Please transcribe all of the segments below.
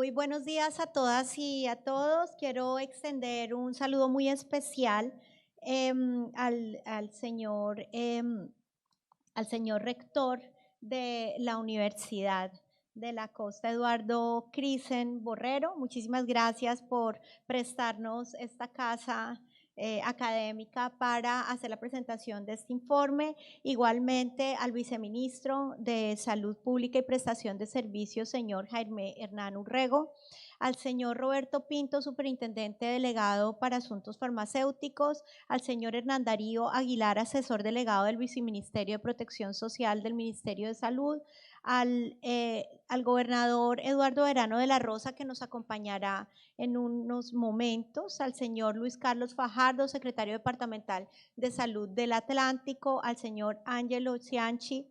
Muy buenos días a todas y a todos. Quiero extender un saludo muy especial al señor rector de la Universidad de la Costa, Eduardo Crisen Borrero. Muchísimas gracias por prestarnos esta casa académica para hacer la presentación de este informe. Igualmente al viceministro de Salud Pública y Prestación de Servicios, señor Jaime Hernán Urrego, al señor Roberto Pinto, superintendente delegado para asuntos farmacéuticos, al señor Hernán Darío Aguilar, asesor delegado del Viceministerio de Protección Social del Ministerio de Salud, al gobernador Eduardo Verano de la Rosa, que nos acompañará en unos momentos, al señor Luis Carlos Fajardo, secretario departamental de Salud del Atlántico, al señor Ángelo Cianchi,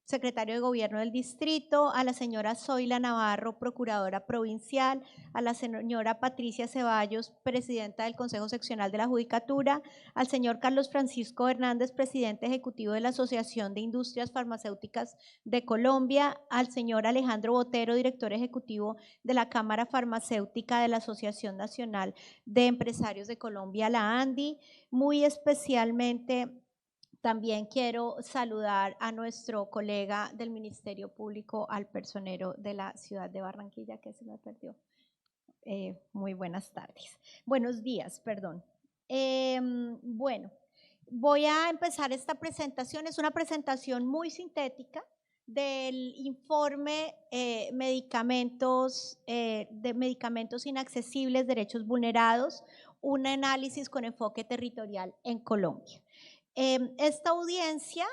secretario de Gobierno del Distrito, a la señora Zoila Navarro, procuradora provincial, a la señora Patricia Ceballos, presidenta del Consejo Seccional de la Judicatura, al señor Carlos Francisco Hernández, presidente ejecutivo de la Asociación de Industrias Farmacéuticas de Colombia, al señor Alejandro Botero, director ejecutivo de la Cámara Farmacéutica de la Asociación Nacional de Empresarios de Colombia, la ANDI, muy especialmente. También quiero saludar a nuestro colega del Ministerio Público, al personero de la ciudad de Barranquilla, que se me perdió. Muy buenas tardes. Buenos días, perdón. Bueno, voy a empezar esta presentación. Es una presentación muy sintética del informe de medicamentos inaccesibles, derechos vulnerados, un análisis con enfoque territorial en Colombia. Esta audiencia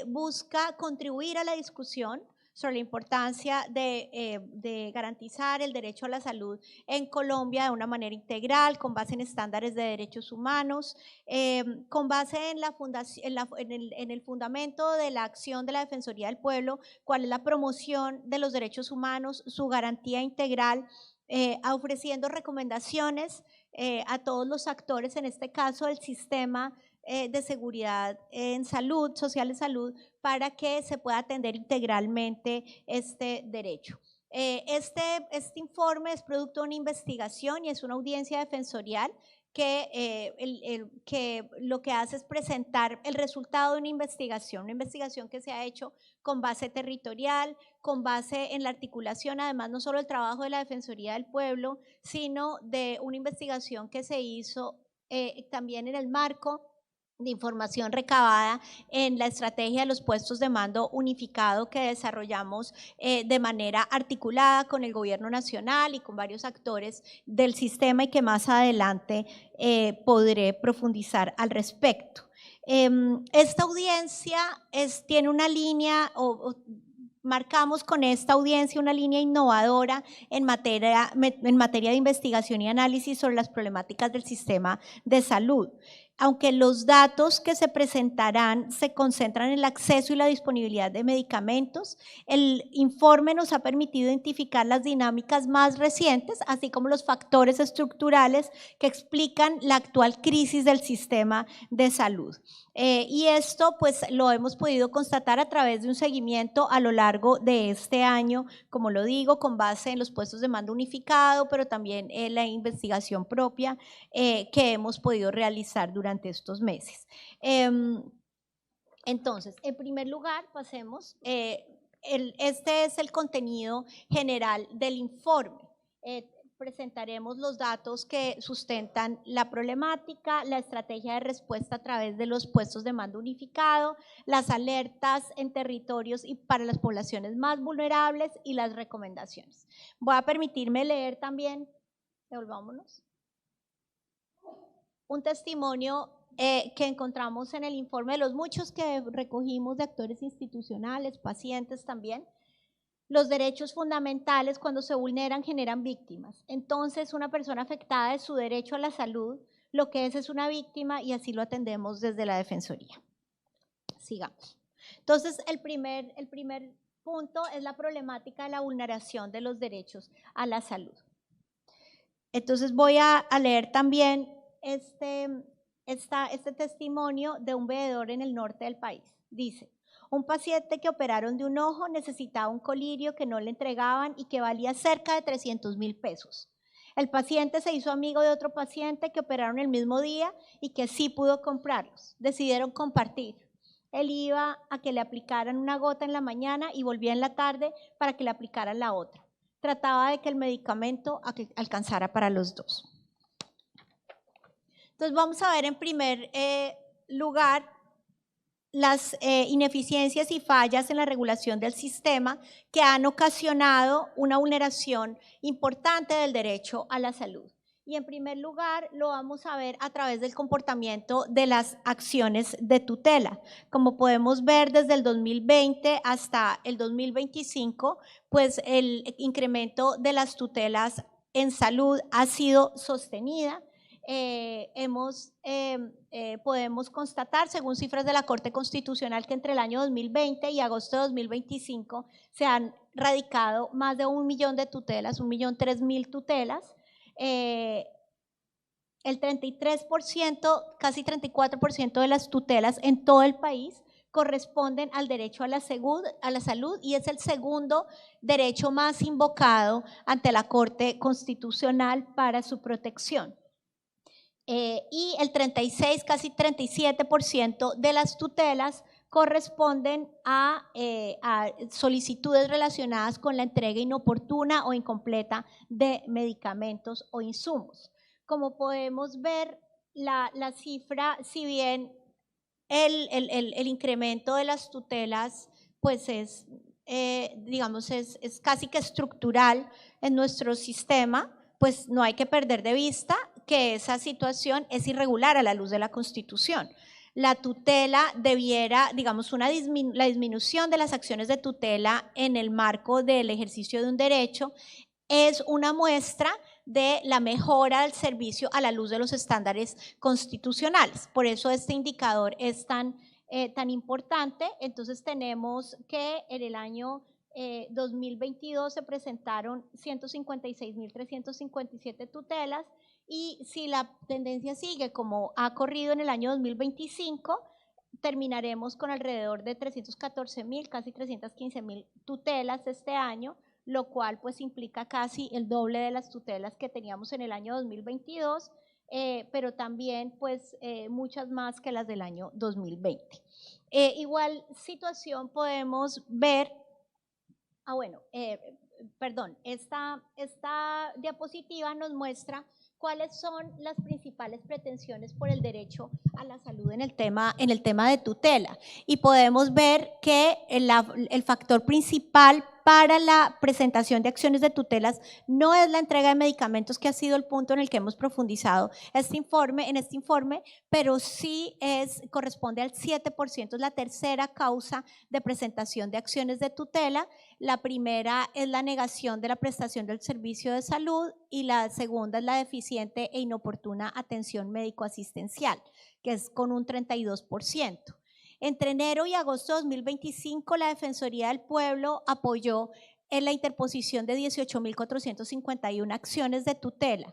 busca contribuir a la discusión sobre la importancia de garantizar el derecho a la salud en Colombia de una manera integral, con base en estándares de derechos humanos, con base en, en el fundamento de la acción de la Defensoría del Pueblo, cuál es la promoción de los derechos humanos, su garantía integral, ofreciendo recomendaciones a todos los actores, en este caso el sistema de seguridad en salud, social de salud, para que se pueda atender integralmente este derecho. Este informe es producto de una investigación y es una audiencia defensorial que lo que hace es presentar el resultado de una investigación que se ha hecho con base territorial, con base en la articulación, además no solo el trabajo de la Defensoría del Pueblo, sino de una investigación que se hizo también en el marco de información recabada en la estrategia de los puestos de mando unificado que desarrollamos de manera articulada con el gobierno nacional y con varios actores del sistema y que más adelante podré profundizar al respecto. Esta audiencia tiene una línea marcamos con esta audiencia una línea innovadora en materia de investigación y análisis sobre las problemáticas del sistema de salud. Aunque los datos que se presentarán se concentran en el acceso y la disponibilidad de medicamentos, el informe nos ha permitido identificar las dinámicas más recientes, así como los factores estructurales que explican la actual crisis del sistema de salud. Y esto pues lo hemos podido constatar a través de un seguimiento a lo largo de este año, como lo digo, con base en los puestos de mando unificado, pero también en la investigación propia que hemos podido realizar durante estos meses. Entonces, en primer lugar, pasemos, este es el contenido general del informe. Presentaremos los datos que sustentan la problemática, la estrategia de respuesta a través de los puestos de mando unificado, las alertas en territorios y para las poblaciones más vulnerables y las recomendaciones. Voy a permitirme leer también, devolvámonos, un testimonio que encontramos en el informe de los muchos que recogimos de actores institucionales, pacientes también. Los derechos fundamentales cuando se vulneran generan víctimas. Entonces una persona afectada de su derecho a la salud, lo que es una víctima y así lo atendemos desde la Defensoría. Sigamos. Entonces el primer punto es la problemática de la vulneración de los derechos a la salud. Entonces voy a leer también este testimonio de un veedor en el norte del país. Dice: Un paciente que operaron de un ojo necesitaba un colirio que no le entregaban y que valía cerca de 300.000 pesos. El paciente se hizo amigo de otro paciente que operaron el mismo día y que sí pudo comprarlos. Decidieron compartir. Él iba a que le aplicaran una gota en la mañana y volvía en la tarde para que le aplicaran la otra. Trataba de que el medicamento alcanzara para los dos. Entonces vamos a ver en primer lugar las ineficiencias y fallas en la regulación del sistema que han ocasionado una vulneración importante del derecho a la salud. Y en primer lugar lo vamos a ver a través del comportamiento de las acciones de tutela. Como podemos ver desde el 2020 hasta el 2025, pues el incremento de las tutelas en salud ha sido sostenida. Podemos constatar, según cifras de la Corte Constitucional, que entre el año 2020 y agosto de 2025 se han radicado más de 1 millón de tutelas, 1.003.000 tutelas. El 33%, casi 34% de las tutelas en todo el país corresponden al derecho a la salud y es el segundo derecho más invocado ante la Corte Constitucional para su protección. Y el 36, casi 37% de las tutelas corresponden a solicitudes relacionadas con la entrega inoportuna o incompleta de medicamentos o insumos. Como podemos ver, la cifra, si bien el incremento de las tutelas pues es, digamos, es casi que estructural en nuestro sistema, pues no hay que perder de vista que esa situación es irregular a la luz de la Constitución. La tutela debiera, digamos, la disminución de las acciones de tutela en el marco del ejercicio de un derecho es una muestra de la mejora del servicio a la luz de los estándares constitucionales. Por eso este indicador es tan importante. Entonces tenemos que en el año 2022 se presentaron 156.357 tutelas y si la tendencia sigue como ha corrido en el año 2025, terminaremos con alrededor de 314.000, casi 315.000 tutelas este año, lo cual pues implica casi el doble de las tutelas que teníamos en el año 2022, pero también pues muchas más que las del año 2020. Igual situación podemos ver, esta diapositiva nos muestra cuáles son las principales pretensiones por el derecho a la salud en el tema de tutela. Y podemos ver que el factor principal para la presentación de acciones de tutelas no es la entrega de medicamentos, que ha sido el punto en el que hemos profundizado en este informe, pero sí corresponde al 7%, es la tercera causa de presentación de acciones de tutela. La primera es la negación de la prestación del servicio de salud y la segunda es la deficiente e inoportuna atención médico-asistencial, que es con un 32%. Entre enero y agosto de 2025, la Defensoría del Pueblo apoyó en la interposición de 18.451 acciones de tutela.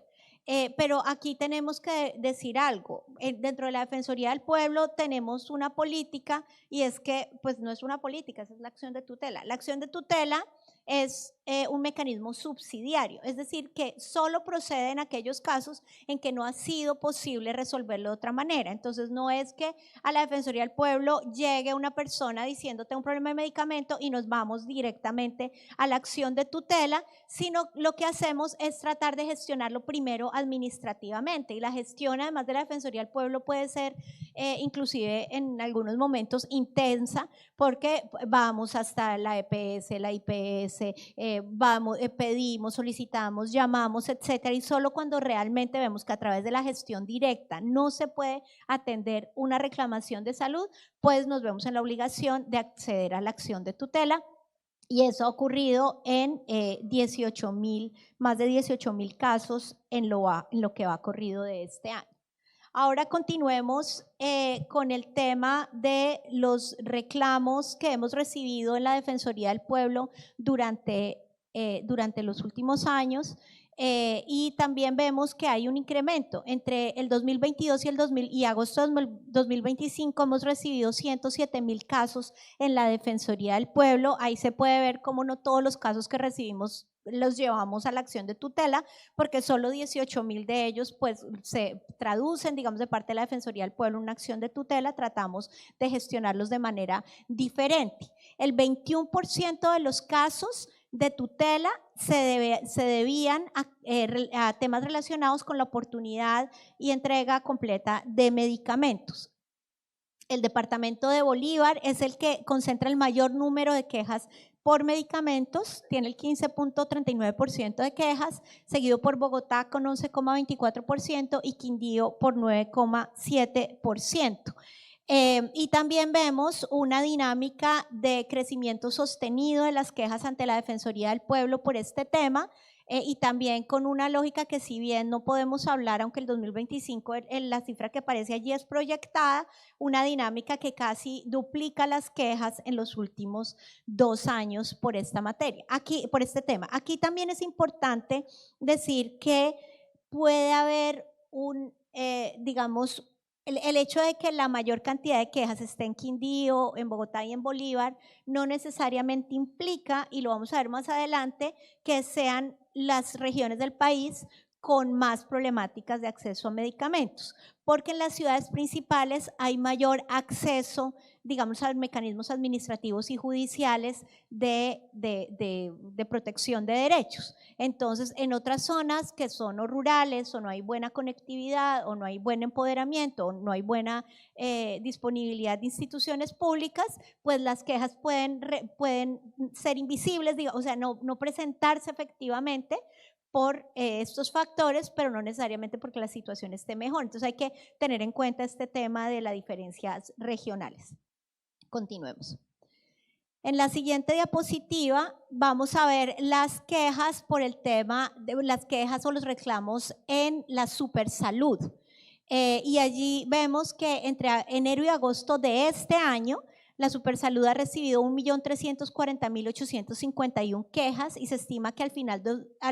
Pero aquí tenemos que decir algo. Dentro de la Defensoría del Pueblo tenemos una política y es que, pues no es una política, esa es la acción de tutela. La acción de tutela es un mecanismo subsidiario, es decir, que solo procede en aquellos casos en que no ha sido posible resolverlo de otra manera. Entonces no es que a la Defensoría del Pueblo llegue una persona diciéndote un problema de medicamento y nos vamos directamente a la acción de tutela, sino lo que hacemos es tratar de gestionarlo primero administrativamente, y la gestión además de la Defensoría del Pueblo puede ser inclusive en algunos momentos intensa, porque vamos hasta la EPS, la IPS, pedimos, solicitamos, llamamos, etcétera, y solo cuando realmente vemos que a través de la gestión directa no se puede atender una reclamación de salud, pues nos vemos en la obligación de acceder a la acción de tutela. Y eso ha ocurrido en más de 18.000 casos en lo que va corrido de este año. Ahora continuemos con el tema de los reclamos que hemos recibido en la Defensoría del Pueblo durante los últimos años. Y también vemos que hay un incremento entre el 2022 y agosto de 2025 hemos recibido 107,000 casos en la Defensoría del Pueblo. Ahí se puede ver cómo no todos los casos que recibimos los llevamos a la acción de tutela, porque solo 18,000 de ellos pues se traducen, digamos, de parte de la Defensoría del Pueblo en una acción de tutela. Tratamos de gestionarlos de manera diferente. El 21% de los casos de tutela se debían a temas relacionados con la oportunidad y entrega completa de medicamentos. El departamento de Bolívar es el que concentra el mayor número de quejas por medicamentos, tiene el 15.39% de quejas, seguido por Bogotá con 11.24% y Quindío por 9.7%. Y también vemos una dinámica de crecimiento sostenido de las quejas ante la Defensoría del Pueblo por este tema, y también con una lógica que, si bien no podemos hablar, aunque el 2025 la cifra que aparece allí es proyectada, una dinámica que casi duplica las quejas en los últimos 2 años por esta materia, por este tema. Aquí también es importante decir que puede haber digamos, el hecho de que la mayor cantidad de quejas esté en Quindío, en Bogotá y en Bolívar, no necesariamente implica, y lo vamos a ver más adelante, que sean las regiones del país con más problemáticas de acceso a medicamentos, porque en las ciudades principales hay mayor acceso, digamos, a mecanismos administrativos y judiciales de protección de derechos. Entonces, en otras zonas que son o rurales, o no hay buena conectividad, o no hay buen empoderamiento, o no hay buena disponibilidad de instituciones públicas, pues las quejas pueden ser invisibles, o sea, no presentarse efectivamente por estos factores, pero no necesariamente porque la situación esté mejor. Entonces hay que tener en cuenta este tema de las diferencias regionales. Continuemos. En la siguiente diapositiva vamos a ver las quejas por el tema de las quejas o los reclamos en la Supersalud. Y allí vemos que entre enero y agosto de este año, la Supersalud ha recibido 1.340.851 quejas y se estima que al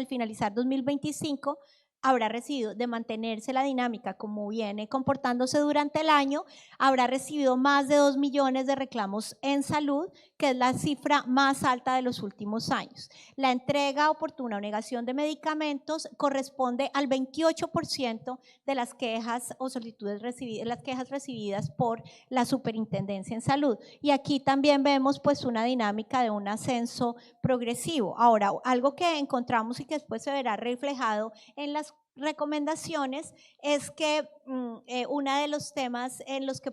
finalizar 2025 habrá recibido, de mantenerse la dinámica como viene comportándose durante el año, habrá recibido más de 2 millones de reclamos en salud, que es la cifra más alta de los últimos años. La entrega oportuna o negación de medicamentos corresponde al 28% de las quejas o solicitudes recibidas, las quejas recibidas por la Superintendencia en Salud. Y aquí también vemos pues una dinámica de un ascenso progresivo. Ahora, algo que encontramos y que después se verá reflejado en las recomendaciones es que uno de los temas en los que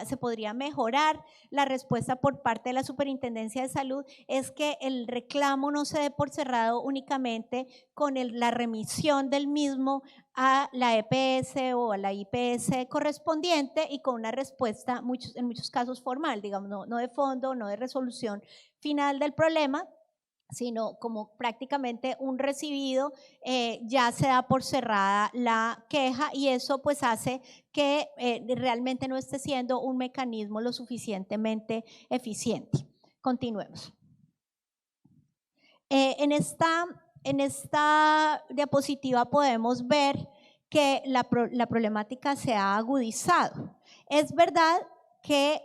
se podría mejorar la respuesta por parte de la Superintendencia de Salud es que el reclamo no se dé por cerrado únicamente con la remisión del mismo a la EPS o a la IPS correspondiente y con una respuesta en muchos casos formal, digamos, no de fondo, no de resolución final del problema, sino como prácticamente un recibido, ya se da por cerrada la queja, y eso pues hace que realmente no esté siendo un mecanismo lo suficientemente eficiente. Continuemos. En esta diapositiva podemos ver que la problemática se ha agudizado. Es verdad que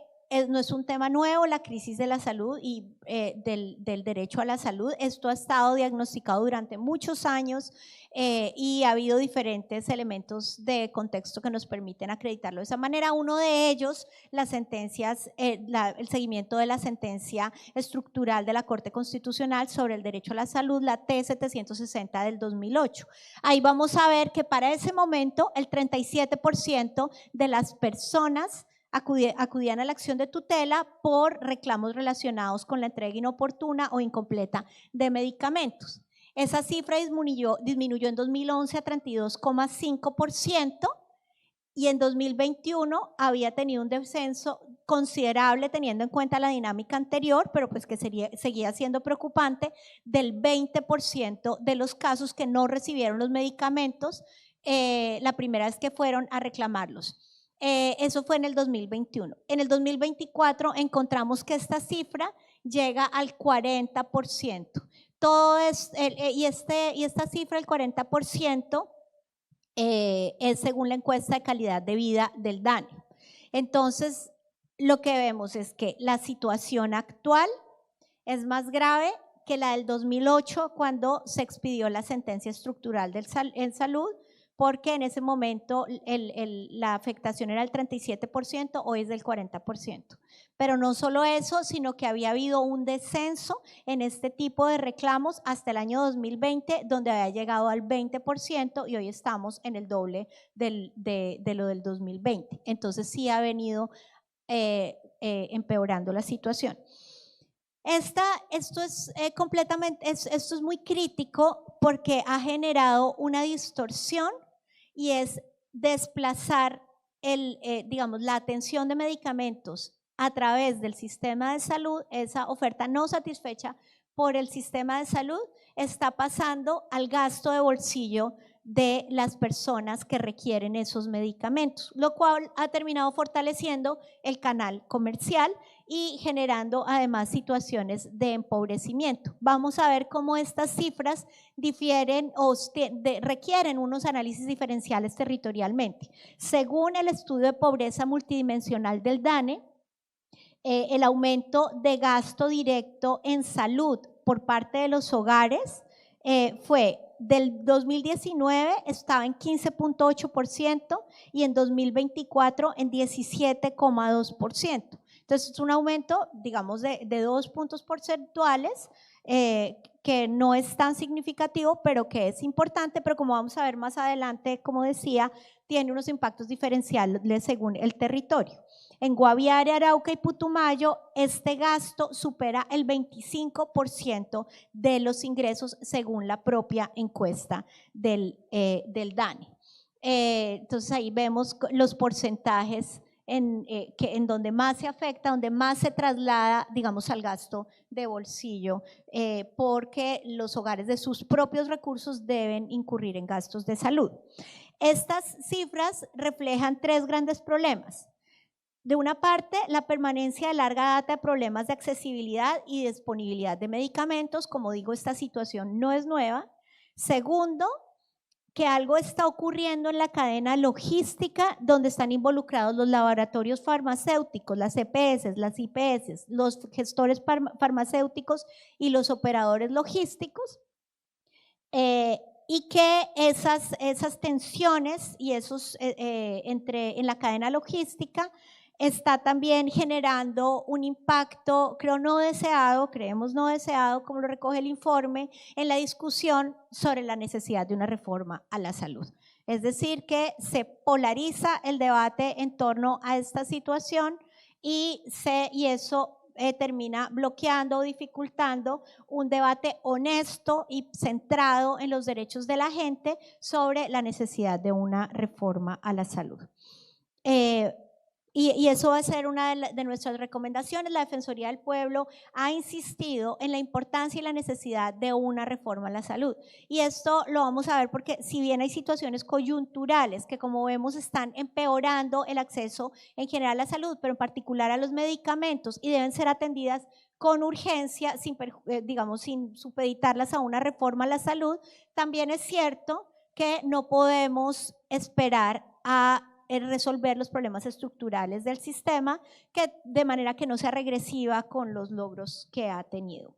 no es un tema nuevo la crisis de la salud y del derecho a la salud. Esto ha estado diagnosticado durante muchos años y ha habido diferentes elementos de contexto que nos permiten acreditarlo de esa manera. Uno de ellos, las sentencias, el seguimiento de la sentencia estructural de la Corte Constitucional sobre el derecho a la salud, la T-760 del 2008. Ahí vamos a ver que para ese momento el 37% de las personas acudían a la acción de tutela por reclamos relacionados con la entrega inoportuna o incompleta de medicamentos. Esa cifra disminuyó en 2011 a 32,5% y en 2021 había tenido un descenso considerable teniendo en cuenta la dinámica anterior, pero pues que seguía siendo preocupante, del 20% de los casos que no recibieron los medicamentos la primera vez que fueron a reclamarlos. Eso fue en el 2021. En el 2024 encontramos que esta cifra llega al 40%. y esta cifra, el 40%, es según la encuesta de calidad de vida del DANE. Entonces, lo que vemos es que la situación actual es más grave que la del 2008, cuando se expidió la sentencia estructural en salud, porque en ese momento la afectación era del 37%, hoy es del 40%. Pero no solo eso, sino que había habido un descenso en este tipo de reclamos hasta el año 2020, donde había llegado al 20%, y hoy estamos en el doble de lo del 2020. Entonces sí ha venido empeorando la situación. Esto es muy crítico porque ha generado una distorsión, y es desplazar digamos, la atención de medicamentos a través del sistema de salud. Esa oferta no satisfecha por el sistema de salud está pasando al gasto de bolsillo de las personas que requieren esos medicamentos, lo cual ha terminado fortaleciendo el canal comercial y generando además situaciones de empobrecimiento. Vamos a ver cómo estas cifras difieren o requieren unos análisis diferenciales territorialmente. Según el estudio de pobreza multidimensional del DANE, el aumento de gasto directo en salud por parte de los hogares fue del 2019 estaba en 15.8% y en 2024 en 17.2%. Entonces es un aumento, digamos, de 2 puntos porcentuales, que no es tan significativo, pero que es importante, pero como vamos a ver más adelante, como decía, tiene unos impactos diferenciales según el territorio. En Guaviare, Arauca y Putumayo, este gasto supera el 25% de los ingresos según la propia encuesta del DANE. Entonces ahí vemos los porcentajes en donde más se afecta, donde más se traslada, digamos, al gasto de bolsillo, porque los hogares de sus propios recursos deben incurrir en gastos de salud. Estas cifras reflejan 3 grandes problemas. De una parte, la permanencia de larga data de problemas de accesibilidad y disponibilidad de medicamentos. Como digo, esta situación no es nueva. Segundo, que algo está ocurriendo en la cadena logística, donde están involucrados los laboratorios farmacéuticos, las EPS, las IPS, los gestores farmacéuticos y los operadores logísticos, y que esas tensiones y esos en la cadena logística está también generando un impacto, creemos no deseado, como lo recoge el informe, en la discusión sobre la necesidad de una reforma a la salud. Es decir, que se polariza el debate en torno a esta situación y eso termina bloqueando o dificultando un debate honesto y centrado en los derechos de la gente sobre la necesidad de una reforma a la salud. Y eso va a ser una de nuestras recomendaciones. La Defensoría del Pueblo ha insistido en la importancia y la necesidad de una reforma a la salud. Y esto lo vamos a ver porque si bien hay situaciones coyunturales que, como vemos, están empeorando el acceso en general a la salud, pero en particular a los medicamentos, y deben ser atendidas con urgencia, sin supeditarlas a una reforma a la salud, también es cierto que no podemos esperar a resolver los problemas estructurales del sistema, de manera que no sea regresiva con los logros que ha tenido.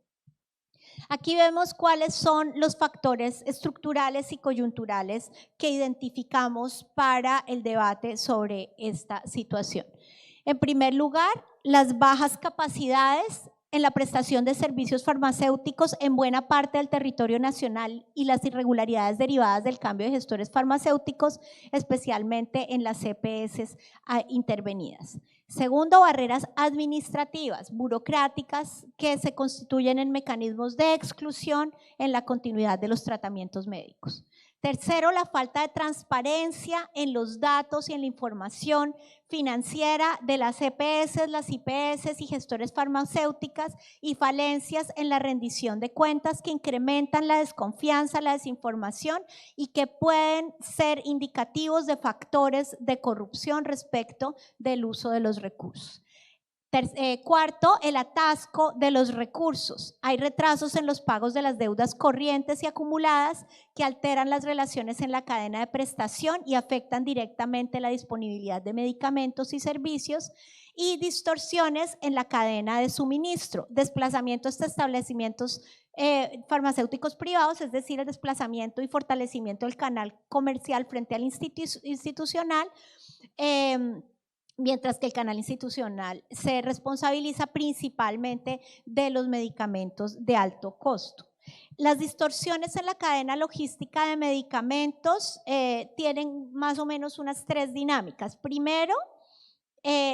Aquí vemos cuáles son los factores estructurales y coyunturales que identificamos para el debate sobre esta situación. En primer lugar, las bajas capacidades en la prestación de servicios farmacéuticos en buena parte del territorio nacional y las irregularidades derivadas del cambio de gestores farmacéuticos, especialmente en las EPS intervenidas. Segundo, barreras administrativas, burocráticas, que se constituyen en mecanismos de exclusión en la continuidad de los tratamientos médicos. Tercero, la falta de transparencia en los datos y en la información financiera de las EPS, las IPS y gestores farmacéuticas, y falencias en la rendición de cuentas que incrementan la desconfianza, la desinformación, y que pueden ser indicativos de factores de corrupción respecto del uso de los recursos. Cuarto, el atasco de los recursos. Hay retrasos en los pagos de las deudas corrientes y acumuladas que alteran las relaciones en la cadena de prestación y afectan directamente la disponibilidad de medicamentos y servicios, y distorsiones en la cadena de suministro, desplazamientos de establecimientos farmacéuticos privados, es decir, el desplazamiento y fortalecimiento del canal comercial frente al institucional, mientras que el canal institucional se responsabiliza principalmente de los medicamentos de alto costo. Las distorsiones en la cadena logística de medicamentos tienen más o menos unas 3 dinámicas. Primero,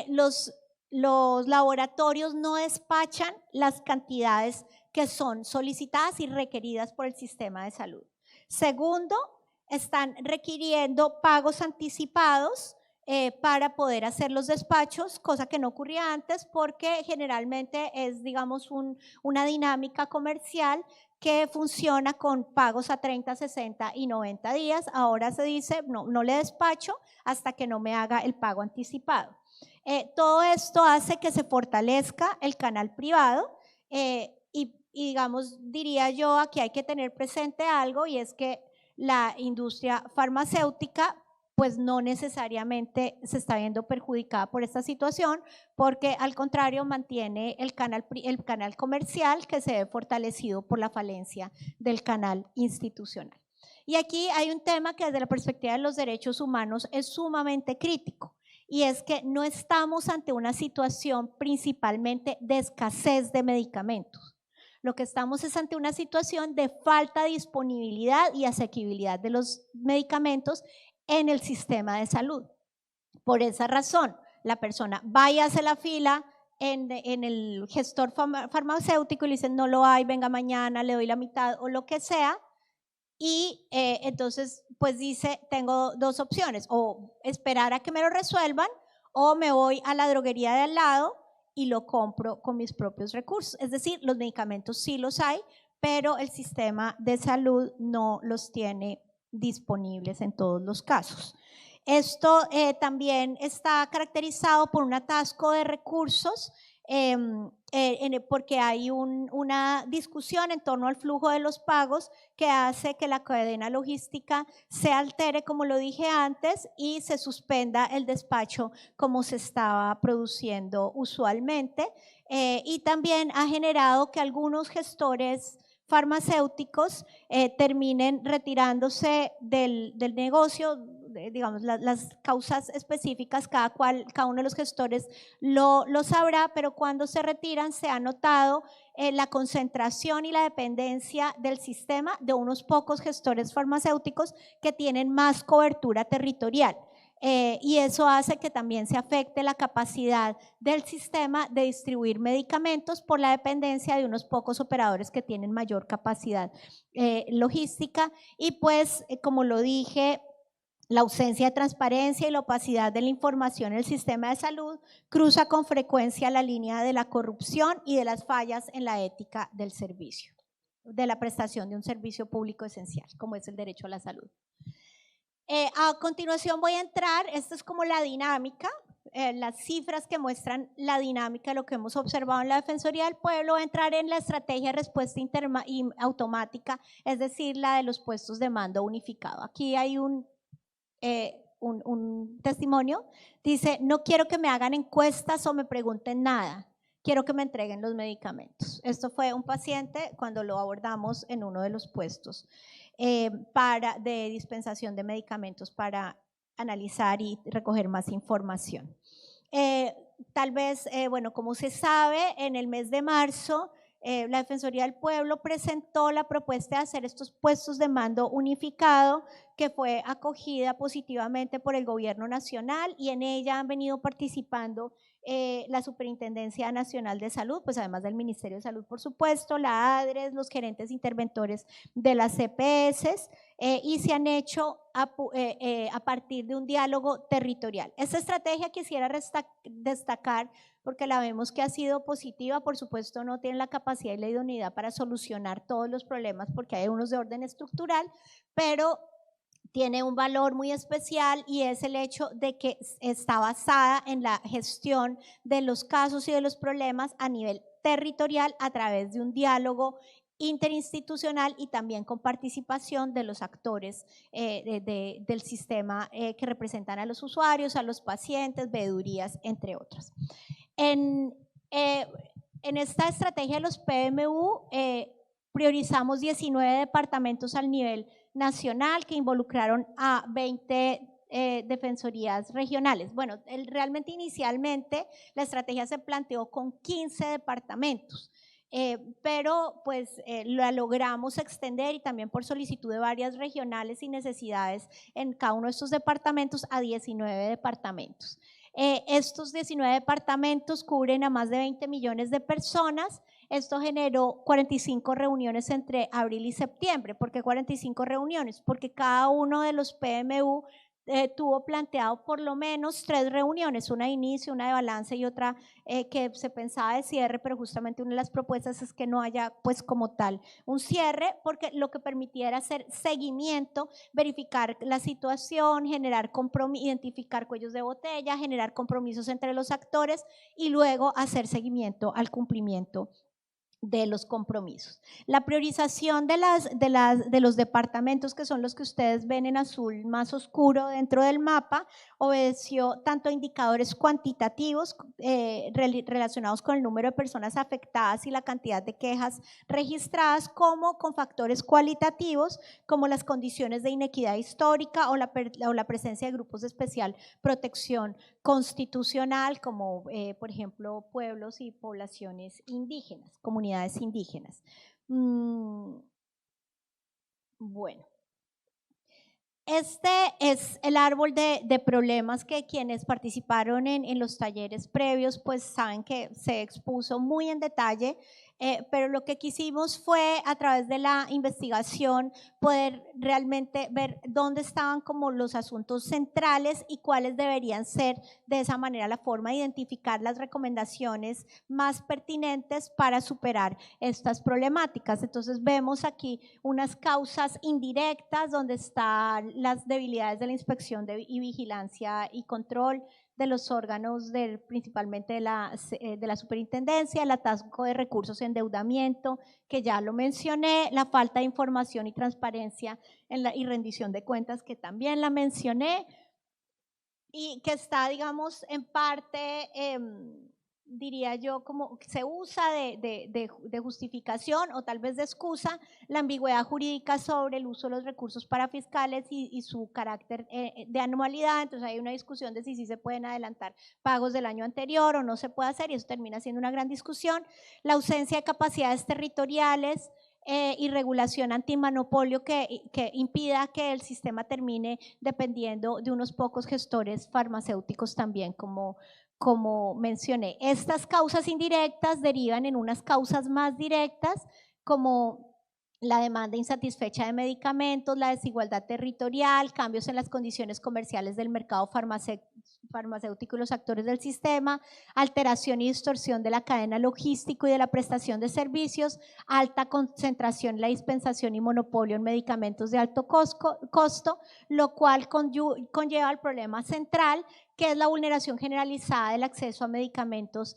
los laboratorios no despachan las cantidades que son solicitadas y requeridas por el sistema de salud. Segundo, están requiriendo pagos anticipados para poder hacer los despachos, cosa que no ocurría antes porque generalmente es, digamos, una dinámica comercial que funciona con pagos a 30, 60 y 90 días. Ahora se dice, no le despacho hasta que no me haga el pago anticipado. Todo esto hace que se fortalezca el canal privado y digamos, diría yo, aquí hay que tener presente algo, y es que la industria farmacéutica pues no necesariamente se está viendo perjudicada por esta situación, porque al contrario mantiene el canal comercial, que se ve fortalecido por la falencia del canal institucional. Y aquí hay un tema que desde la perspectiva de los derechos humanos es sumamente crítico, y es que no estamos ante una situación principalmente de escasez de medicamentos. Lo que estamos es ante una situación de falta de disponibilidad y asequibilidad de los medicamentos en el sistema de salud. Por esa razón, la persona vaya a hacer la fila en el gestor farmacéutico y le dicen no lo hay, venga mañana, le doy la mitad o lo que sea, y entonces pues dice tengo 2 opciones, o esperar a que me lo resuelvan o me voy a la droguería de al lado y lo compro con mis propios recursos. Es decir, los medicamentos sí los hay, pero el sistema de salud no los tiene disponibles en todos los casos. Esto también está caracterizado por un atasco de recursos, porque hay una discusión en torno al flujo de los pagos que hace que la cadena logística se altere, como lo dije antes, y se suspenda el despacho como se estaba produciendo usualmente, y también ha generado que algunos gestores farmacéuticos terminen retirándose del negocio. Digamos, las causas específicas, cada uno de los gestores lo sabrá, pero cuando se retiran se ha notado la concentración y la dependencia del sistema de unos pocos gestores farmacéuticos que tienen más cobertura territorial. Y eso hace que también se afecte la capacidad del sistema de distribuir medicamentos por la dependencia de unos pocos operadores que tienen mayor capacidad logística. Y pues, como lo dije, la ausencia de transparencia y la opacidad de la información en el sistema de salud cruza con frecuencia la línea de la corrupción y de las fallas en la ética del servicio, de la prestación de un servicio público esencial, como es el derecho a la salud. A continuación voy a entrar, esta es como la dinámica, las cifras que muestran la dinámica de lo que hemos observado en la Defensoría del Pueblo. Voy a entrar en la estrategia de respuesta automática, es decir, la de los puestos de mando unificado. Aquí hay un testimonio, dice, no quiero que me hagan encuestas o me pregunten nada, quiero que me entreguen los medicamentos. Esto fue un paciente cuando lo abordamos en uno de los puestos de dispensación de medicamentos para analizar y recoger más información. Tal vez, bueno, como se sabe, en el mes de marzo la Defensoría del Pueblo presentó la propuesta de hacer estos puestos de mando unificado, que fue acogida positivamente por el gobierno nacional, y en ella han venido participando la Superintendencia Nacional de Salud, pues además del Ministerio de Salud, por supuesto, la ADRES, los gerentes interventores de las CPS, y se han hecho a partir de un diálogo territorial. Esta estrategia quisiera destacar porque la vemos que ha sido positiva. Por supuesto no tiene la capacidad y la idoneidad para solucionar todos los problemas porque hay unos de orden estructural, pero tiene un valor muy especial y es el hecho de que está basada en la gestión de los casos y de los problemas a nivel territorial a través de un diálogo interinstitucional y también con participación de los actores del sistema que representan a los usuarios, a los pacientes, veedurías, entre otros. En esta estrategia de los PMU priorizamos 19 departamentos al nivel nacional que involucraron a 20 defensorías regionales. Bueno, realmente inicialmente la estrategia se planteó con 15 departamentos. Pero pues la logramos extender y también por solicitud de varias regionales y necesidades en cada uno de estos departamentos a 19 departamentos. Estos 19 departamentos cubren a más de 20 millones de personas. Esto generó 45 reuniones entre abril y septiembre. ¿Por qué 45 reuniones? Porque cada uno de los PMU tuvo planteado por lo menos 3 reuniones, una de inicio, una de balance y otra que se pensaba de cierre, pero justamente una de las propuestas es que no haya pues como tal un cierre, porque lo que permitía era hacer seguimiento, verificar la situación, generar compromiso, identificar cuellos de botella, generar compromisos entre los actores y luego hacer seguimiento al cumplimiento de los compromisos. La priorización de los departamentos, que son los que ustedes ven en azul más oscuro dentro del mapa, obedeció tanto a indicadores cuantitativos relacionados con el número de personas afectadas y la cantidad de quejas registradas, como con factores cualitativos, como las condiciones de inequidad histórica o la presencia de grupos de especial protección constitucional, como por ejemplo pueblos y poblaciones indígenas, comunidades indígenas. Bueno, este es el árbol de problemas que quienes participaron en los talleres previos pues saben que se expuso muy en detalle, pero lo que quisimos fue a través de la investigación poder realmente ver dónde estaban como los asuntos centrales y cuáles deberían ser de esa manera la forma de identificar las recomendaciones más pertinentes para superar estas problemáticas. Entonces vemos aquí unas causas indirectas donde están las debilidades de la inspección y vigilancia y control de los órganos principalmente de la superintendencia, el atasco de recursos, endeudamiento, que ya lo mencioné, la falta de información y transparencia y rendición de cuentas, que también la mencioné, y que está, digamos, en parte, diría yo, como se usa de justificación o tal vez de excusa, la ambigüedad jurídica sobre el uso de los recursos parafiscales y su carácter de anualidad. Entonces hay una discusión de si sí se pueden adelantar pagos del año anterior o no se puede hacer, y eso termina siendo una gran discusión. La ausencia de capacidades territoriales y regulación antimonopolio que impida que el sistema termine dependiendo de unos pocos gestores farmacéuticos también, como mencioné. Estas causas indirectas derivan en unas causas más directas, como la demanda insatisfecha de medicamentos, la desigualdad territorial, cambios en las condiciones comerciales del mercado farmacéutico y los actores del sistema, alteración y distorsión de la cadena logística y de la prestación de servicios, alta concentración en la dispensación y monopolio en medicamentos de alto costo, lo cual conlleva al problema central, que es la vulneración generalizada del acceso a medicamentos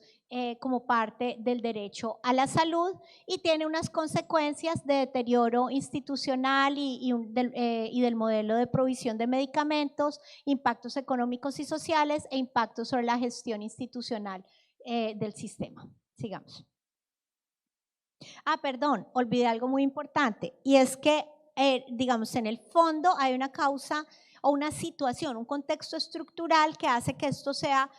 como parte del derecho a la salud, y tiene unas consecuencias de deterioro institucional y del modelo de provisión de medicamentos, impactos económicos y sociales e impactos sobre la gestión institucional del sistema. Sigamos. Perdón, olvidé algo muy importante, y es que, digamos, en el fondo hay una causa o una situación, un contexto estructural que hace que esto sea,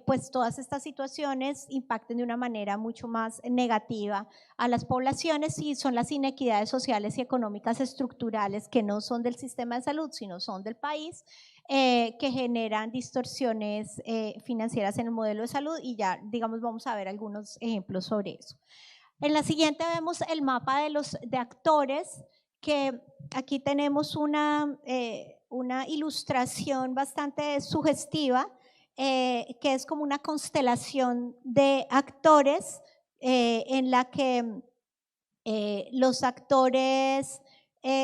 pues todas estas situaciones impacten de una manera mucho más negativa a las poblaciones, y son las inequidades sociales y económicas estructurales que no son del sistema de salud, sino son del país, que generan distorsiones financieras en el modelo de salud, y ya, digamos, vamos a ver algunos ejemplos sobre eso. En la siguiente vemos el mapa de actores, que aquí tenemos una ilustración bastante sugestiva, que es como una constelación de actores en la que los actores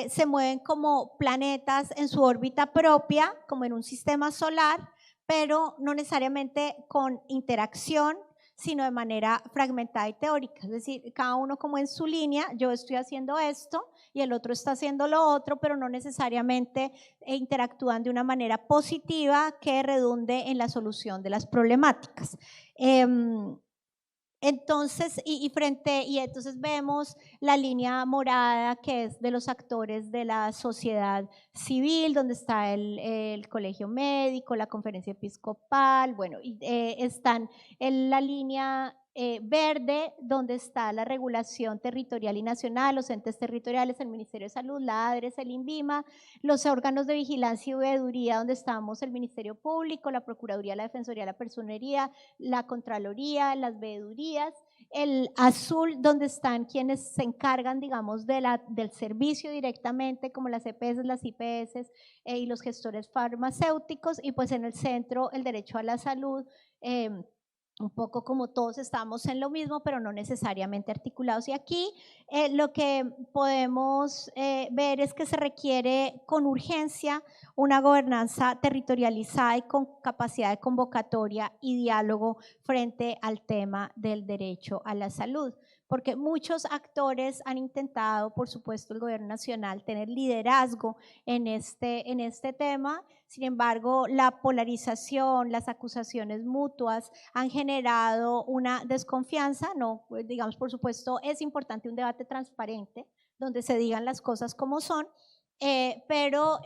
se mueven como planetas en su órbita propia, como en un sistema solar, pero no necesariamente con interacción, sino de manera fragmentada y teórica, es decir, cada uno como en su línea, yo estoy haciendo esto y el otro está haciendo lo otro, pero no necesariamente interactúan de una manera positiva que redunde en la solución de las problemáticas. Entonces, entonces vemos la línea morada que es de los actores de la sociedad civil, donde está el colegio médico, la conferencia episcopal, bueno, están en la línea verde, donde está la regulación territorial y nacional, los entes territoriales, el Ministerio de Salud, la ADRES, el INVIMA, los órganos de vigilancia y veeduría, donde estamos el Ministerio Público, la Procuraduría, la Defensoría, la Personería, la Contraloría, las veedurías, el azul donde están quienes se encargan, digamos, del servicio directamente, como las EPS, las IPS y los gestores farmacéuticos, y pues en el centro el derecho a la salud, un poco como todos estamos en lo mismo, pero no necesariamente articulados. Y aquí lo que podemos ver es que se requiere con urgencia una gobernanza territorializada y con capacidad de convocatoria y diálogo frente al tema del derecho a la salud, porque muchos actores han intentado, por supuesto el gobierno nacional, tener liderazgo en este tema. Sin embargo, la polarización, las acusaciones mutuas han generado una desconfianza, no, digamos, por supuesto, es importante un debate transparente donde se digan las cosas como son, pero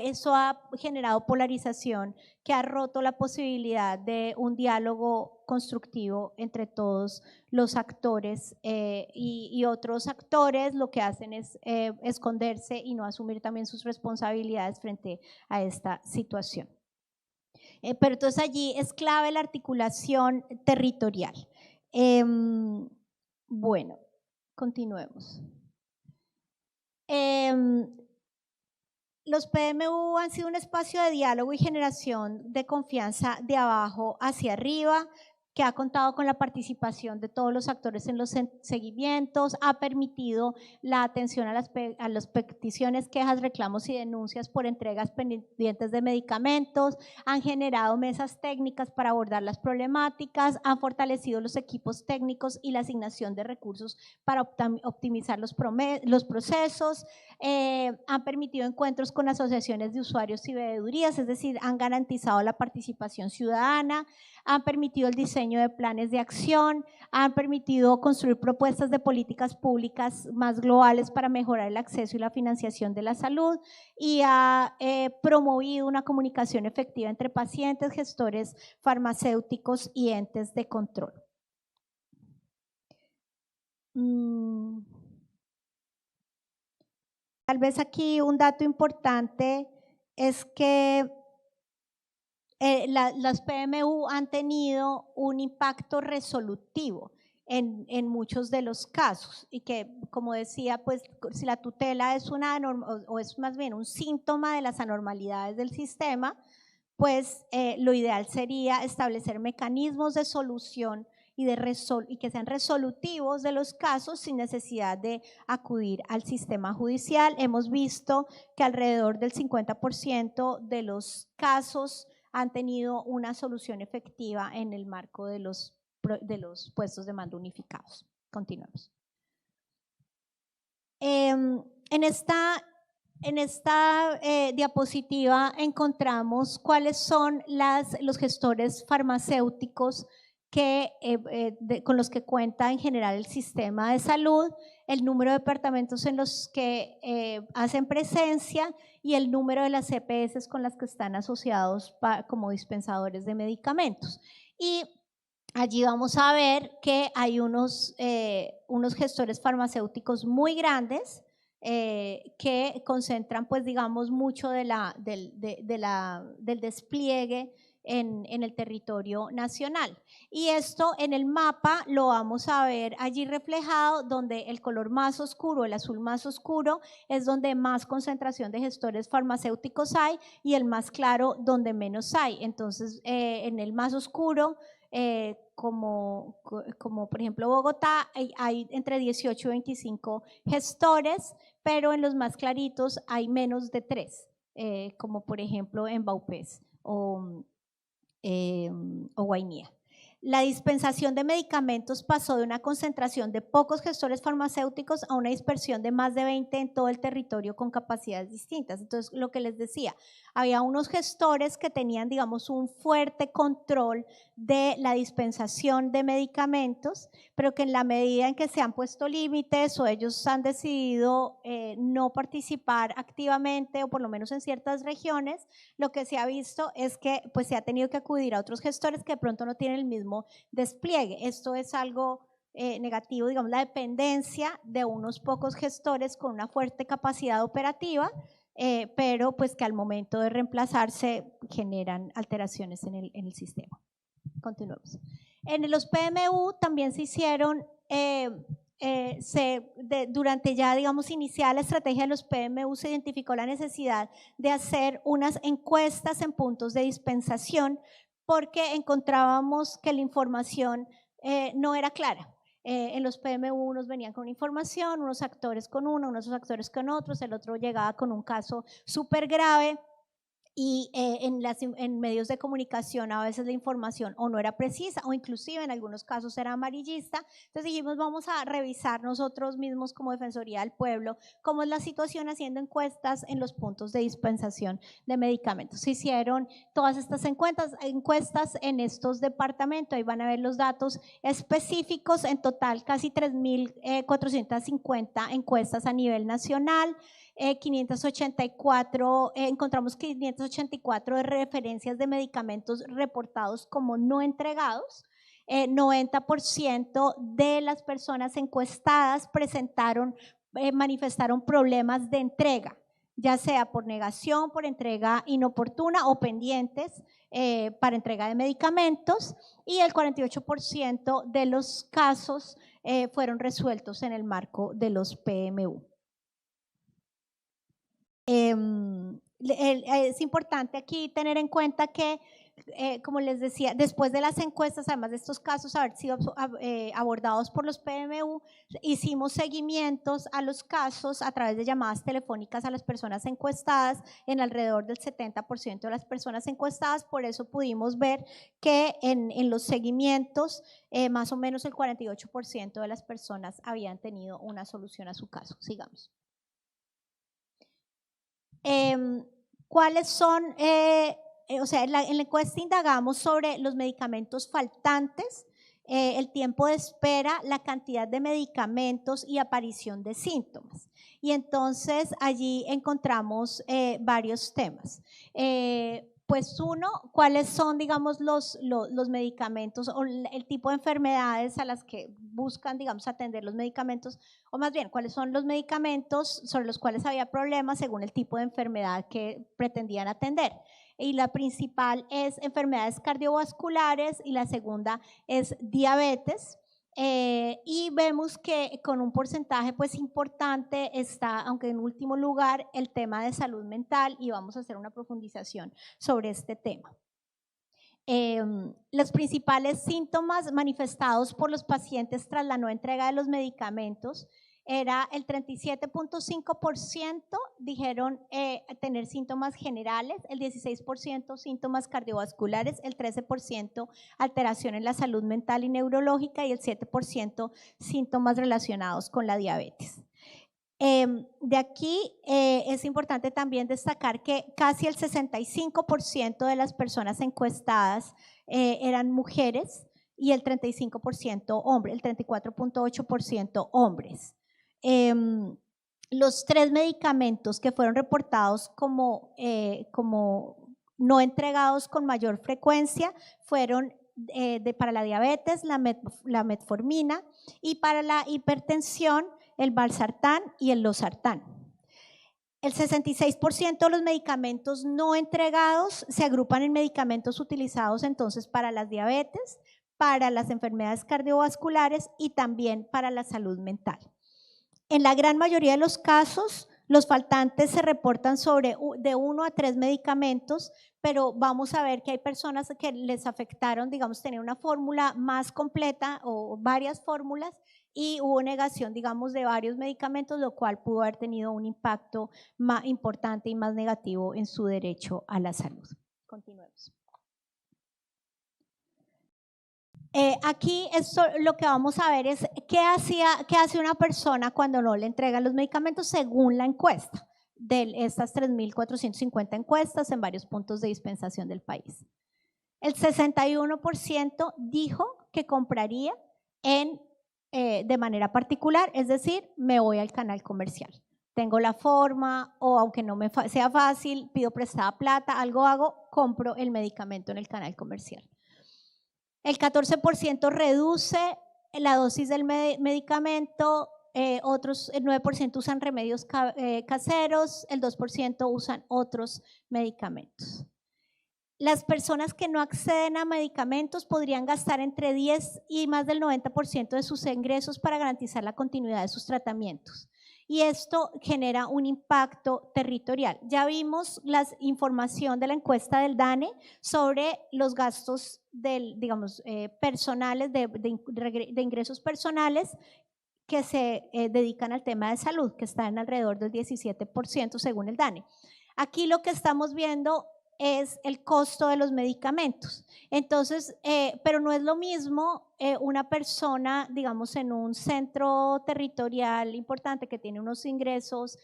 eso ha generado polarización que ha roto la posibilidad de un diálogo constructivo entre todos los actores y otros actores lo que hacen es esconderse y no asumir también sus responsabilidades frente a esta situación. Pero entonces allí es clave la articulación territorial. Bueno, continuemos. Los PMU han sido un espacio de diálogo y generación de confianza de abajo hacia arriba, que ha contado con la participación de todos los actores en los seguimientos, ha permitido la atención a las peticiones, quejas, reclamos y denuncias por entregas pendientes de medicamentos, han generado mesas técnicas para abordar las problemáticas, han fortalecido los equipos técnicos y la asignación de recursos para optimizar los procesos, han permitido encuentros con asociaciones de usuarios y veedurías, es decir, han garantizado la participación ciudadana, han permitido el diseño de planes de acción, han permitido construir propuestas de políticas públicas más globales para mejorar el acceso y la financiación de la salud y ha promovido una comunicación efectiva entre pacientes, gestores farmacéuticos y entes de control. Tal vez aquí un dato importante es que las PMU han tenido un impacto resolutivo en muchos de los casos y que, como decía, pues si la tutela es o es más bien un síntoma de las anormalidades del sistema, pues lo ideal sería establecer mecanismos de solución y que sean resolutivos de los casos sin necesidad de acudir al sistema judicial. Hemos visto que alrededor del 50% de los casos han tenido una solución efectiva en el marco de los puestos de mando unificados. Continuamos. En esta diapositiva encontramos cuáles son los gestores farmacéuticos con los que cuenta en general el sistema de salud, el número de departamentos en los que hacen presencia y el número de las EPS con las que están asociados como dispensadores de medicamentos. Y allí vamos a ver que hay unos gestores farmacéuticos muy grandes que concentran, pues digamos, mucho del despliegue en el territorio nacional. Y esto en el mapa lo vamos a ver allí reflejado, donde el color más oscuro, el azul más oscuro, es donde más concentración de gestores farmacéuticos hay y el más claro donde menos hay. Entonces, en el más oscuro como por ejemplo Bogotá, hay entre 18 y 25 gestores, pero en los más claritos hay menos de 3, como por ejemplo en Vaupés o Guainía. La dispensación de medicamentos pasó de una concentración de pocos gestores farmacéuticos a una dispersión de más de 20 en todo el territorio con capacidades distintas. Entonces, lo que les decía, había unos gestores que tenían, digamos, un fuerte control de la dispensación de medicamentos, pero que en la medida en que se han puesto límites o ellos han decidido no participar activamente, o por lo menos en ciertas regiones, lo que se ha visto es que pues, se ha tenido que acudir a otros gestores que de pronto no tienen el mismo despliegue. Esto es algo negativo, digamos, la dependencia de unos pocos gestores con una fuerte capacidad operativa, pero pues que al momento de reemplazarse generan alteraciones en el sistema. Continuemos. En los PMU también se hicieron durante ya, digamos, iniciada la estrategia de los PMU, se identificó la necesidad de hacer unas encuestas en puntos de dispensación porque encontrábamos que la información no era clara. En los PMU unos venían con información, unos actores con uno, unos actores con otros, el otro llegaba con un caso súper grave. Y en medios de comunicación a veces la información o no era precisa o inclusive en algunos casos era amarillista. Entonces dijimos, vamos a revisar nosotros mismos como Defensoría del Pueblo cómo es la situación haciendo encuestas en los puntos de dispensación de medicamentos. Se hicieron todas estas encuestas en estos departamentos, ahí van a ver los datos específicos, en total casi 3.450 encuestas a nivel nacional. 584, encontramos 584 de referencias de medicamentos reportados como no entregados. 90% de las personas encuestadas manifestaron problemas de entrega, ya sea por negación, por entrega inoportuna o pendientes para entrega de medicamentos, y el 48% de los casos fueron resueltos en el marco de los PMU. Es importante aquí tener en cuenta que, como les decía, después de las encuestas, además de estos casos haber sido abordados por los PMU, hicimos seguimientos a los casos a través de llamadas telefónicas a las personas encuestadas, en alrededor del 70% de las personas encuestadas. Por eso pudimos ver que en los seguimientos más o menos el 48% de las personas habían tenido una solución a su caso. Sigamos. ¿Cuáles son? O sea, en la encuesta indagamos sobre los medicamentos faltantes, el tiempo de espera, la cantidad de medicamentos y aparición de síntomas. Y entonces allí encontramos varios temas. Pues uno, ¿cuáles son, digamos, los medicamentos o el tipo de enfermedades a las que buscan, digamos, atender los medicamentos? O más bien, ¿cuáles son los medicamentos sobre los cuales había problemas según el tipo de enfermedad que pretendían atender? Y la principal es enfermedades cardiovasculares y la segunda es diabetes. Y vemos que con un porcentaje pues importante está, aunque en último lugar, el tema de salud mental, y vamos a hacer una profundización sobre este tema. Los principales síntomas manifestados por los pacientes tras la no entrega de los medicamentos era el 37.5% dijeron tener síntomas generales, el 16% síntomas cardiovasculares, el 13% alteración en la salud mental y neurológica y el 7% síntomas relacionados con la diabetes. De aquí es importante también destacar que casi el 65% de las personas encuestadas eran mujeres y el 35% hombres, el 34.8% hombres. Los 3 medicamentos que fueron reportados como no entregados con mayor frecuencia fueron para la diabetes, la metformina, y para la hipertensión, el valsartán y el losartán. El 66% de los medicamentos no entregados se agrupan en medicamentos utilizados entonces para las diabetes, para las enfermedades cardiovasculares y también para la salud mental. En la gran mayoría de los casos Los faltantes se reportan de 1 a 3 medicamentos, pero vamos a ver que hay personas que les afectaron, digamos, tener una fórmula más completa o varias fórmulas y hubo negación, digamos, de varios medicamentos, lo cual pudo haber tenido un impacto más importante y más negativo en su derecho a la salud. Continuemos. Aquí lo que vamos a ver es qué hace una persona cuando no le entregan los medicamentos según la encuesta, de estas 3.450 encuestas en varios puntos de dispensación del país. El 61% dijo que compraría de manera particular, es decir, me voy al canal comercial. Tengo la forma o aunque no me sea fácil, pido prestada plata, algo hago, compro el medicamento en el canal comercial. El 14% reduce la dosis del medicamento, el 9% usan remedios caseros, el 2% usan otros medicamentos. Las personas que no acceden a medicamentos podrían gastar entre 10 y más del 90% de sus ingresos para garantizar la continuidad de sus tratamientos. Y esto genera un impacto territorial. Ya vimos la información de la encuesta del DANE sobre los gastos personales, de ingresos personales que se dedican al tema de salud, que están alrededor del 17% según el DANE. Aquí lo que estamos viendo es el costo de los medicamentos. Entonces, pero no es lo mismo una persona, digamos, en un centro territorial importante que tiene unos ingresos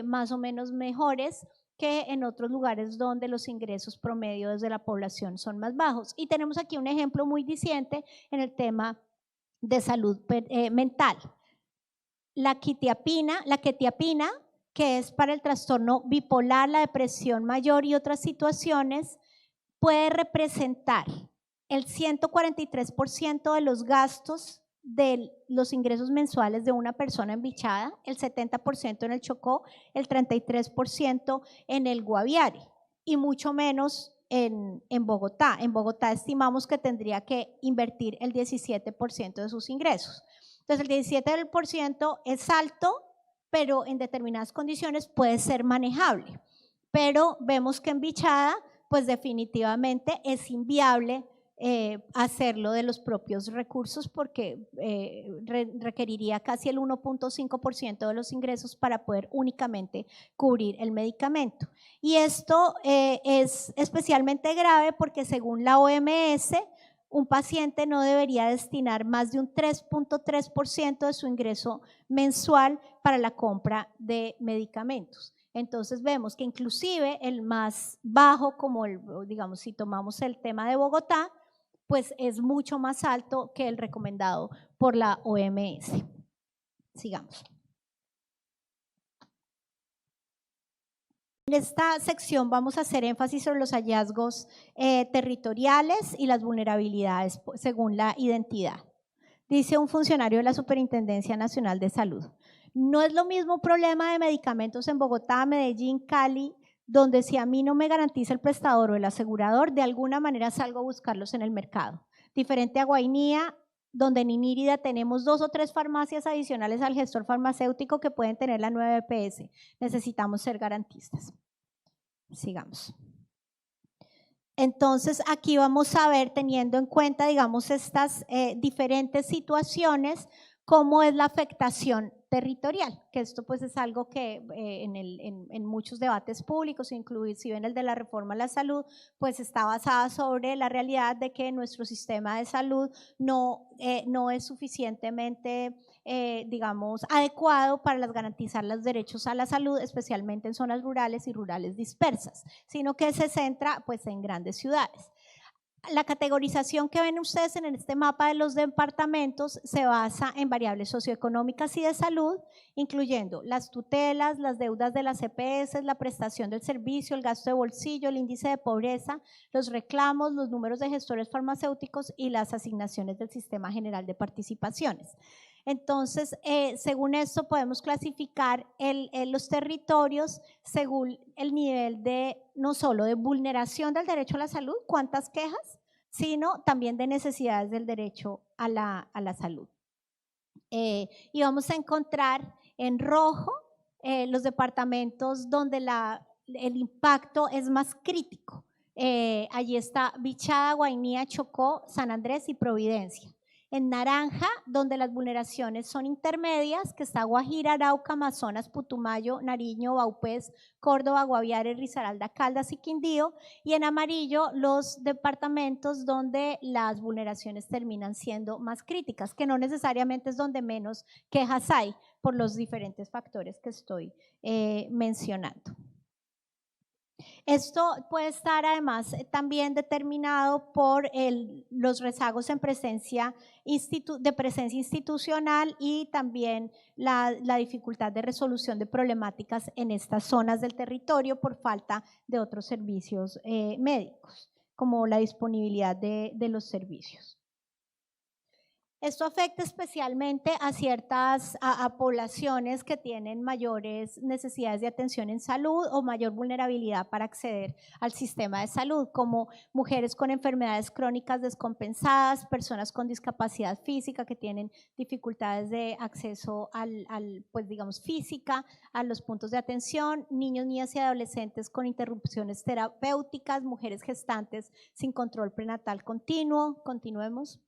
más o menos mejores que en otros lugares donde los ingresos promedios de la población son más bajos. Y tenemos aquí un ejemplo muy diciente en el tema de salud mental. La quetiapina, que es para el trastorno bipolar, la depresión mayor y otras situaciones, puede representar el 143% de los gastos de los ingresos mensuales de una persona en Bichada, el 70% en el Chocó, el 33% en el Guaviare y mucho menos en Bogotá. En Bogotá estimamos que tendría que invertir el 17% de sus ingresos. Entonces el 17% es alto, pero en determinadas condiciones puede ser manejable. Pero vemos que en Bichada, pues definitivamente es inviable hacerlo de los propios recursos porque requeriría casi el 1.5% de los ingresos para poder únicamente cubrir el medicamento. Y esto es especialmente grave porque según la OMS, un paciente no debería destinar más de un 3.3% de su ingreso mensual para la compra de medicamentos. Entonces vemos que inclusive el más bajo, como digamos si tomamos el tema de Bogotá, pues es mucho más alto que el recomendado por la OMS. Sigamos. En esta sección vamos a hacer énfasis sobre los hallazgos territoriales y las vulnerabilidades según la identidad. Dice un funcionario de la Superintendencia Nacional de Salud: no es lo mismo un problema de medicamentos en Bogotá, Medellín, Cali, donde si a mí no me garantiza el prestador o el asegurador, de alguna manera salgo a buscarlos en el mercado. Diferente a Guainía, donde en Inírida tenemos 2 o 3 farmacias adicionales al gestor farmacéutico que pueden tener la 9 EPS. Necesitamos ser garantistas. Sigamos. Entonces, aquí vamos a ver, teniendo en cuenta, digamos, estas diferentes situaciones, cómo es la afectación territorial, que esto pues es algo que en muchos debates públicos, inclusive en el de la reforma a la salud, pues está basada sobre la realidad de que nuestro sistema de salud no es suficientemente digamos, adecuado para garantizar los derechos a la salud, especialmente en zonas rurales y rurales dispersas, sino que se centra pues en grandes ciudades. La categorización que ven ustedes en este mapa de los departamentos se basa en variables socioeconómicas y de salud, incluyendo las tutelas, las deudas de las EPS, la prestación del servicio, el gasto de bolsillo, el índice de pobreza, los reclamos, los números de gestores farmacéuticos y las asignaciones del Sistema General de Participaciones. Entonces, según esto podemos clasificar los territorios según el nivel de, no solo de vulneración del derecho a la salud, cuántas quejas, sino también de necesidades del derecho a la salud. Y vamos a encontrar en rojo los departamentos donde el impacto es más crítico. Allí está Bichada, Guainía, Chocó, San Andrés y Providencia. En naranja, donde las vulneraciones son intermedias, que está Guajira, Arauca, Amazonas, Putumayo, Nariño, Vaupés, Córdoba, Guaviare, Risaralda, Caldas y Quindío. Y en amarillo, los departamentos donde las vulneraciones terminan siendo más críticas, que no necesariamente es donde menos quejas hay, por los diferentes factores que estoy mencionando. Esto puede estar además también determinado por los rezagos en presencia institucional y también la dificultad de resolución de problemáticas en estas zonas del territorio por falta de otros servicios médicos, como la disponibilidad de los servicios. Esto afecta especialmente a ciertas poblaciones que tienen mayores necesidades de atención en salud o mayor vulnerabilidad para acceder al sistema de salud, como mujeres con enfermedades crónicas descompensadas, personas con discapacidad física que tienen dificultades de acceso pues digamos, física, a los puntos de atención, niños, niñas y adolescentes con interrupciones terapéuticas, mujeres gestantes sin control prenatal continuo. Continuemos.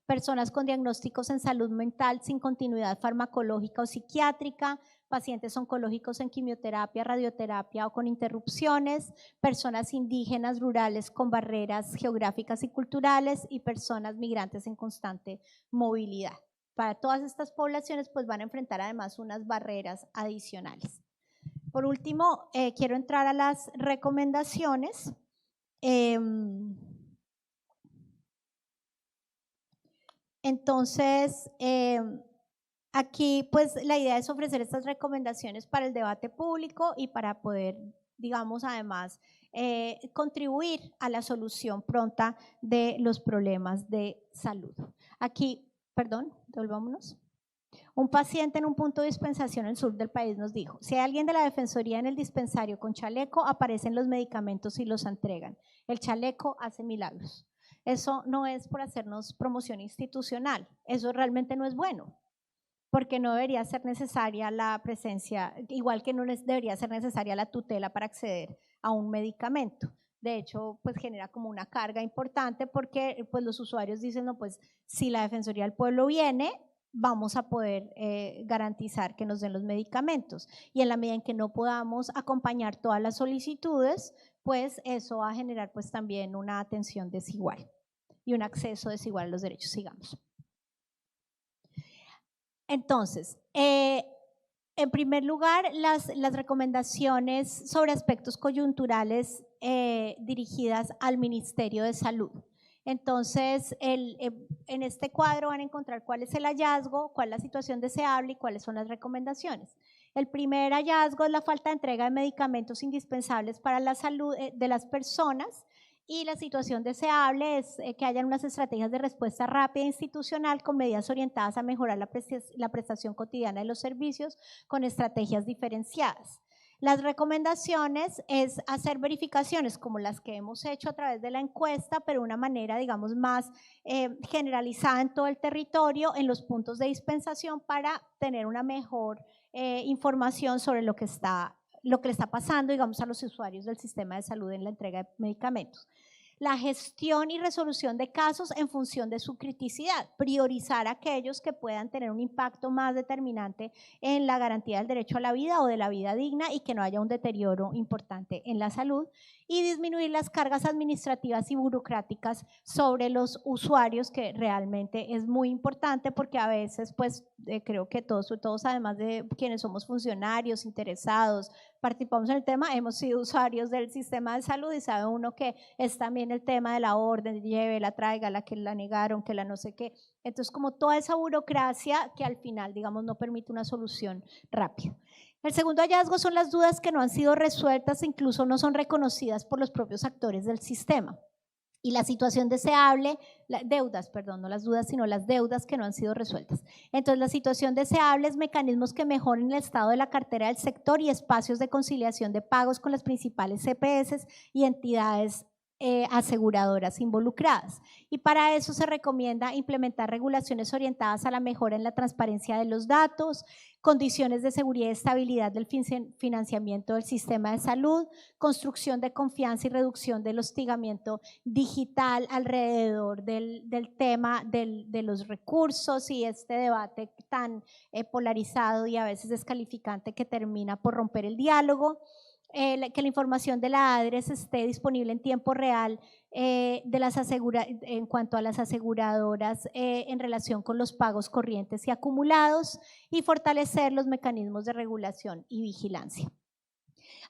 Personas con diagnósticos en salud mental sin continuidad farmacológica o psiquiátrica, pacientes oncológicos en quimioterapia, radioterapia o con interrupciones, personas indígenas rurales con barreras geográficas y culturales y personas migrantes en constante movilidad. Para todas estas poblaciones pues van a enfrentar además unas barreras adicionales. Por último, quiero entrar a las recomendaciones. Entonces, aquí pues la idea es ofrecer estas recomendaciones para el debate público y para poder, digamos, además contribuir a la solución pronta de los problemas de salud. Aquí, perdón, devolvámonos. Un paciente en un punto de dispensación en el sur del país nos dijo, si hay alguien de la defensoría en el dispensario con chaleco, aparecen los medicamentos y los entregan. El chaleco hace milagros. Eso no es por hacernos promoción institucional, eso realmente no es bueno, porque no debería ser necesaria la presencia, igual que no debería ser necesaria la tutela para acceder a un medicamento. De hecho, pues genera como una carga importante porque pues los usuarios dicen, no, pues si la Defensoría del Pueblo viene, vamos a poder garantizar que nos den los medicamentos. Y en la medida en que no podamos acompañar todas las solicitudes, pues eso va a generar pues también una atención desigual y un acceso desigual a los derechos. Sigamos. Entonces, en primer lugar, las recomendaciones sobre aspectos coyunturales dirigidas al Ministerio de Salud. Entonces, en este cuadro van a encontrar cuál es el hallazgo, cuál es la situación deseable y cuáles son las recomendaciones. El primer hallazgo es la falta de entrega de medicamentos indispensables para la salud de las personas. Y la situación deseable es que hayan unas estrategias de respuesta rápida e institucional con medidas orientadas a mejorar la prestación cotidiana de los servicios con estrategias diferenciadas. Las recomendaciones es hacer verificaciones como las que hemos hecho a través de la encuesta, pero de una manera, digamos, más generalizada en todo el territorio, en los puntos de dispensación para tener una mejor información sobre lo que le está pasando, digamos, a los usuarios del sistema de salud en la entrega de medicamentos. La gestión y resolución de casos en función de su criticidad, priorizar aquellos que puedan tener un impacto más determinante en la garantía del derecho a la vida o de la vida digna y que no haya un deterioro importante en la salud, y disminuir las cargas administrativas y burocráticas sobre los usuarios, que realmente es muy importante porque a veces pues creo que todos además de quienes somos funcionarios, interesados, participamos en el tema, hemos sido usuarios del sistema de salud y sabe uno que es también el tema de la orden, lleve, la traiga, la que la negaron, que la no sé qué. Entonces como toda esa burocracia que al final digamos no permite una solución rápida. El segundo hallazgo son las dudas que no han sido resueltas e incluso no son reconocidas por los propios actores del sistema. Y la situación deseable, deudas, perdón, no las dudas, sino las deudas que no han sido resueltas. Entonces, la situación deseable es mecanismos que mejoren el estado de la cartera del sector y espacios de conciliación de pagos con las principales CPS y entidades aseguradoras involucradas. Y para eso se recomienda implementar regulaciones orientadas a la mejora en la transparencia de los datos, condiciones de seguridad y estabilidad del financiamiento del sistema de salud, construcción de confianza y reducción del hostigamiento digital alrededor del tema de los recursos y este debate tan polarizado y a veces descalificante que termina por romper el diálogo. Que la información de la ADRES esté disponible en tiempo real en cuanto a las aseguradoras en relación con los pagos corrientes y acumulados, y fortalecer los mecanismos de regulación y vigilancia.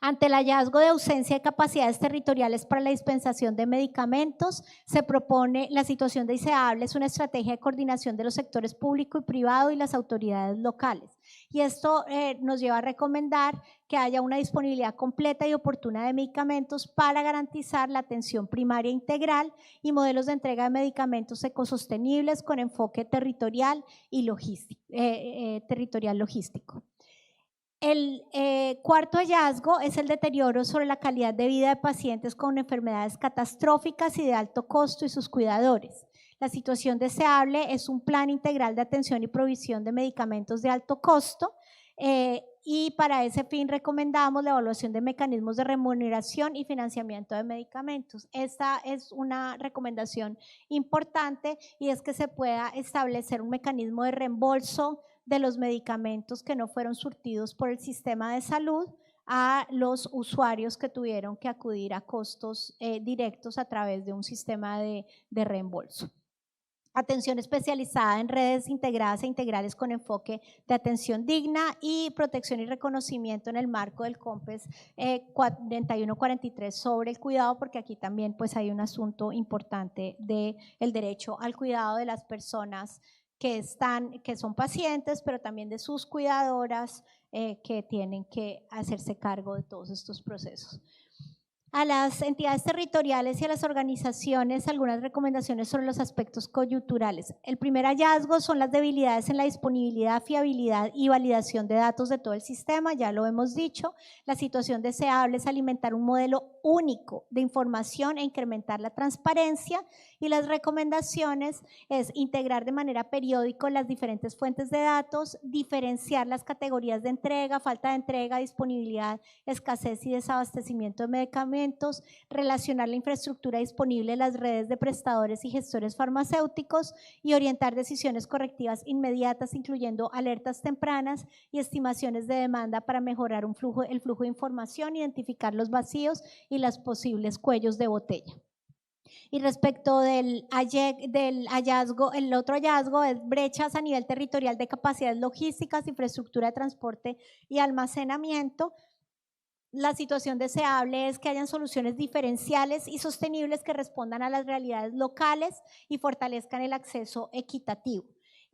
Ante el hallazgo de ausencia de capacidades territoriales para la dispensación de medicamentos, se propone la situación de ICEABLE es una estrategia de coordinación de los sectores público y privado y las autoridades locales. Y esto nos lleva a recomendar que haya una disponibilidad completa y oportuna de medicamentos para garantizar la atención primaria integral y modelos de entrega de medicamentos ecosostenibles con enfoque territorial y logístico. El cuarto hallazgo es el deterioro sobre la calidad de vida de pacientes con enfermedades catastróficas y de alto costo y sus cuidadores. La situación deseable es un plan integral de atención y provisión de medicamentos de alto costo y para ese fin recomendamos la evaluación de mecanismos de remuneración y financiamiento de medicamentos. Esta es una recomendación importante y es que se pueda establecer un mecanismo de reembolso de los medicamentos que no fueron surtidos por el sistema de salud a los usuarios que tuvieron que acudir a costos directos a través de un sistema de reembolso. Atención especializada en redes integradas e integrales con enfoque de atención digna y protección y reconocimiento en el marco del COMPES 4143 sobre el cuidado, porque aquí también pues hay un asunto importante del derecho al cuidado de las personas que son pacientes, pero también de sus cuidadoras que tienen que hacerse cargo de todos estos procesos. A las entidades territoriales y a las organizaciones algunas recomendaciones sobre los aspectos coyunturales. El primer hallazgo son las debilidades en la disponibilidad, fiabilidad y validación de datos de todo el sistema, ya lo hemos dicho. La situación deseable es alimentar un modelo único de información e incrementar la transparencia, y las recomendaciones es integrar de manera periódica las diferentes fuentes de datos, diferenciar las categorías de entrega, falta de entrega, disponibilidad, escasez y desabastecimiento de medicamentos, relacionar la infraestructura disponible en las redes de prestadores y gestores farmacéuticos y orientar decisiones correctivas inmediatas, incluyendo alertas tempranas y estimaciones de demanda para mejorar el flujo de información, identificar los vacíos y los posibles cuellos de botella. Y respecto del hallazgo, el otro hallazgo es brechas a nivel territorial de capacidades logísticas, infraestructura de transporte y almacenamiento. La situación deseable es que hayan soluciones diferenciales y sostenibles que respondan a las realidades locales y fortalezcan el acceso equitativo.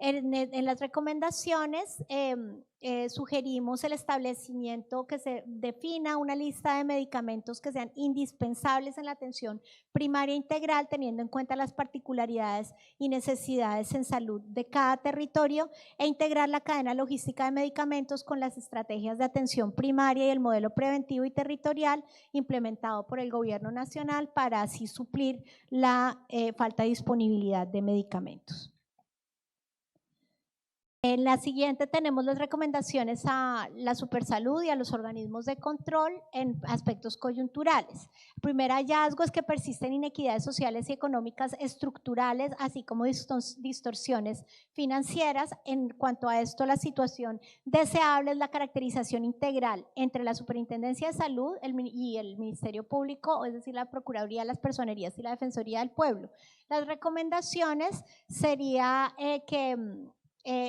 En las recomendaciones sugerimos el establecimiento que se defina una lista de medicamentos que sean indispensables en la atención primaria integral, teniendo en cuenta las particularidades y necesidades en salud de cada territorio, e integrar la cadena logística de medicamentos con las estrategias de atención primaria y el modelo preventivo y territorial implementado por el gobierno nacional para así suplir la falta de disponibilidad de medicamentos. En la siguiente tenemos las recomendaciones a la Supersalud y a los organismos de control en aspectos coyunturales. El primer hallazgo es que persisten inequidades sociales y económicas estructurales, así como distorsiones financieras. En cuanto a esto, la situación deseable es la caracterización integral entre la Superintendencia de Salud y el Ministerio Público, es decir, la Procuraduría, las Personerías y la Defensoría del Pueblo. Las recomendaciones sería